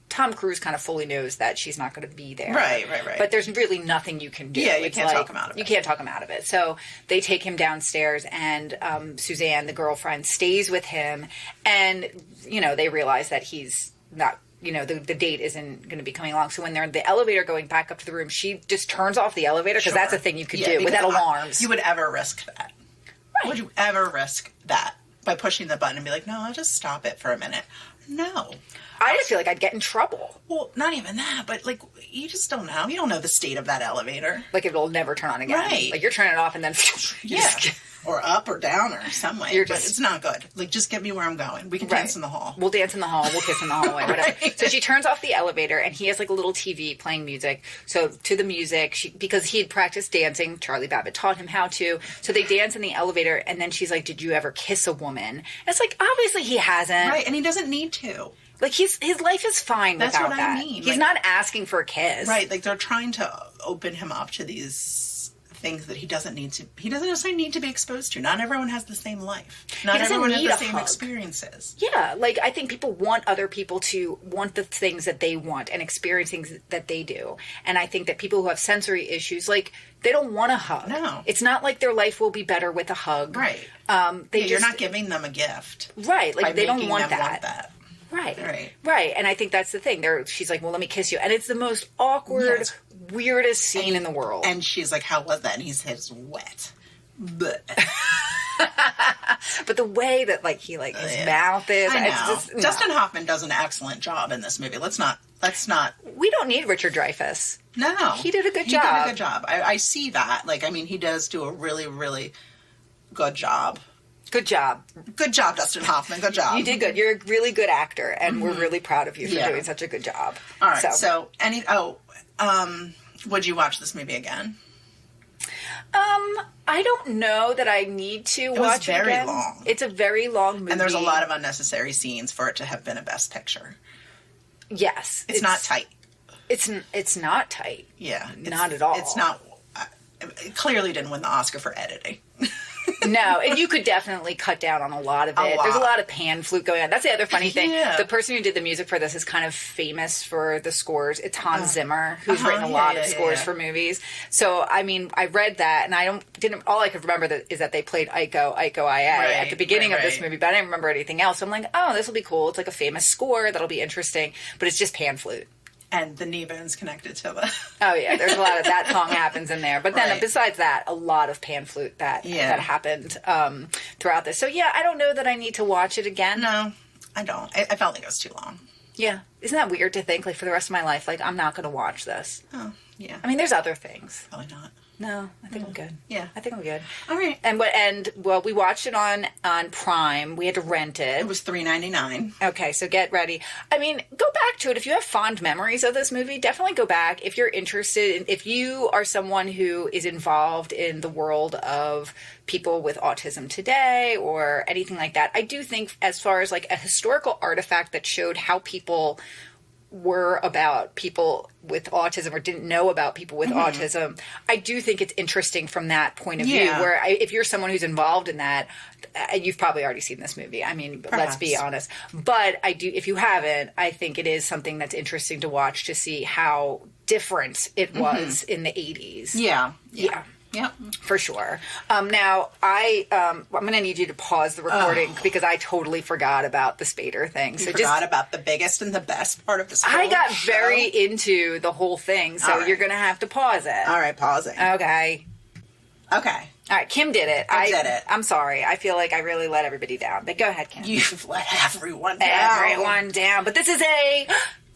Tom Cruise kind of fully knows that she's not going to be there. Right. But there's really nothing you can do. Yeah, you can't talk him out of it. You can't talk him out of it. So they take him downstairs, and Suzanne, the girlfriend, stays with him. And, they realize that he's not, the date isn't going to be coming along. So when they're in the elevator going back up to the room, she just turns off the elevator, because that's a thing you could do without alarms. You would ever risk that? Right. Would you ever risk that by pushing the button and be like, no, I'll just stop it for a minute? No. I just feel like I'd get in trouble. Well, not even that, but, like, you just don't know. You don't know the state of that elevator. Like, it'll never turn on again. Right. Like, you're turning it off and then... Or up or down or some way. But it's not good. Like, just get me where I'm going. We can dance in the hall. We'll dance in the hall. We'll kiss in the hallway. Whatever. So she turns off the elevator, and he has, like, a little TV playing music. So to the music, because he had practiced dancing, Charlie Babbitt taught him how to. So they dance in the elevator, and then she's like, did you ever kiss a woman? And it's like, obviously he hasn't. Right, and he doesn't need to. Like, his life is fine without that. That's what I mean. He's not asking for a kiss. Right, like, they're trying to open him up to these things that he doesn't necessarily need to be exposed to. Not everyone has the same life. Not everyone has the same experiences. Yeah, like, I think people want other people to want the things that they want and experience things that they do. And I think that people who have sensory issues, like, they don't want a hug. No. It's not like their life will be better with a hug. Right. You're not giving them a gift. Right, like, they don't want that. Right. And I think that's the thing. She's like, well, let me kiss you. And it's the most awkward, weirdest scene in the world. And she's like, how was that? And he says, wet. But the way that, like, he, like, his mouth is. I know. It's just, Dustin Hoffman does an excellent job in this movie. Let's not. We don't need Richard Dreyfuss. No. He did a good job. I see that. Like, I mean, he does do a really, really good job. Good job. Good job, Dustin Hoffman. Good job. You did good. You're a really good actor, and we're really proud of you for doing such a good job. All right. So would you watch this movie again? I don't know that I need to watch it again. It's very long. It's a very long movie. And there's a lot of unnecessary scenes for it to have been a Best Picture. Yes. It's not tight. It's not tight. Yeah. Not at all. It's not... it clearly didn't win the Oscar for editing. No, and you could definitely cut down on a lot of it. There's a lot of pan flute going on. That's the other funny thing. Yeah. The person who did the music for this is kind of famous for the scores. It's Hans Zimmer, who's written a lot of scores for movies. So, I mean, I read that, and all I could remember is that they played Aiko, Aiko, Aye at the beginning of this movie, but I didn't remember anything else. So I'm like, oh, this will be cool. It's like a famous score. That'll be interesting. But it's just pan flute. And the knee bone's connected to the... Oh, yeah. There's a lot of that song happens in there. But then besides that, a lot of pan flute that happened throughout this. So, yeah, I don't know that I need to watch it again. No, I don't. I felt like it was too long. Yeah. Isn't that weird to think, like, for the rest of my life, like, I'm not going to watch this? Oh, yeah. I mean, there's other things. Probably not. No, I think I'm good. Yeah. I think I'm good. All right. And we watched it on Prime. We had to rent it. It was $3.99. Okay, so get ready. I mean, go back to it. If you have fond memories of this movie, definitely go back. If you're interested, if you are someone who is involved in the world of people with autism today or anything like that, I do think as far as like a historical artifact that showed how people were about people with autism or didn't know about people with autism, I do think it's interesting from that point of view, where if you're someone who's involved in that, you've probably already seen this movie. I mean, let's be honest. But I do, if you haven't, I think it is something that's interesting to watch to see how different it was in the 80s. Yeah. Yep, for sure. Now, I'm going to need you to pause the recording because I totally forgot about the Spader thing. So forgot about the biggest and the best part of the show. I got very into the whole thing, so you're going to have to pause it. All right, pausing. Okay. All right, Kim did it. I did it. I'm sorry. I feel like I really let everybody down. But go ahead, Kim. You've let everyone down. But this is a...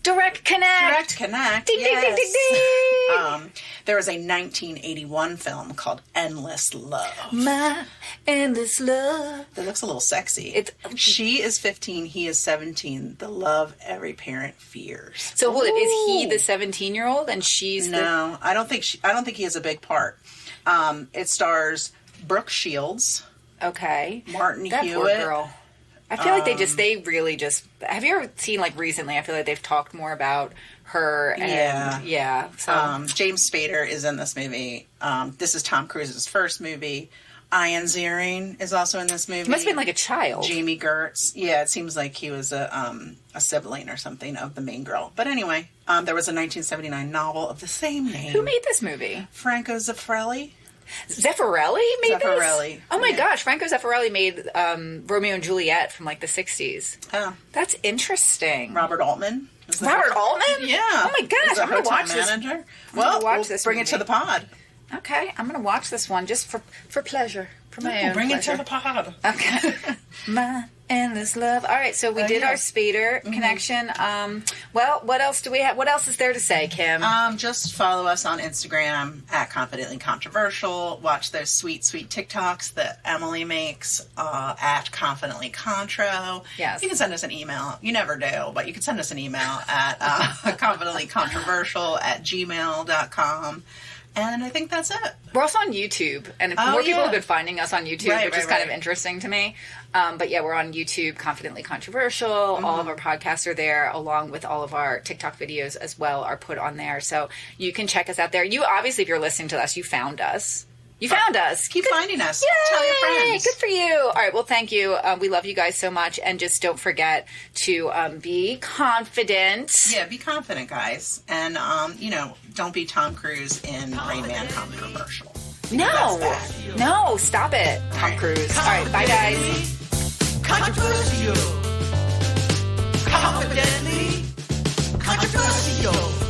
Direct Connect. Ding, yes. Ding, ding, ding, ding. There was a 1981 film called Endless Love. My Endless Love. That looks a little sexy. She is 15, he is 17. The love every parent fears. So hold it. Is he the 17-year-old and she's No, I don't think he has a big part. It stars Brooke Shields. Okay. Martin that Hewitt. Poor girl. I feel like they really just... Have you ever seen, like, recently, I feel like they've talked more about her and... Yeah. So. James Spader is in this movie. This is Tom Cruise's first movie. Ian Ziering is also in this movie. He must have been like a child. Jamie Gertz. Yeah, it seems like he was a sibling or something of the main girl. But anyway, there was a 1979 novel of the same name. Who made this movie? Franco Zeffirelli. Zeffirelli made this? Oh my gosh, Franco Zeffirelli made Romeo and Juliet from like the 60s. Oh. That's interesting. Robert Altman. Robert Altman? Yeah. Oh my gosh, I'm going to watch this. Well, we'll bring it to the pod. Okay, I'm going to watch this one just for pleasure. For my own bring pleasure. it to the pod. Okay. My Endless Love. All right, so we did our Spader connection. Well, what else do we have? What else is there to say, Kim? Just follow us on Instagram at Confidently Controversial. Watch those sweet, sweet TikToks that Emily makes at Confidently Contro. Yes. You can send us an email. You never do, but you can send us an email at confidentlycontroversial@gmail.com. And I think that's it. We're also on YouTube, and more people have been finding us on YouTube, which is kind of interesting to me. But yeah, we're on YouTube, Confidently Controversial. All of our podcasts are there, along with all of our TikTok videos as well are put on there. So you can check us out there. You obviously, if you're listening to us, you found us. You found us. Keep finding us. Yay! Tell your friends. Good for you. All right. Well, thank you. We love you guys so much. And just don't forget to be confident. Yeah, be confident, guys. And, don't be Tom Cruise in Rain Man commercial. No, stop it, Tom Cruise. All right. Bye, guys. Controversial. Confidently controversial.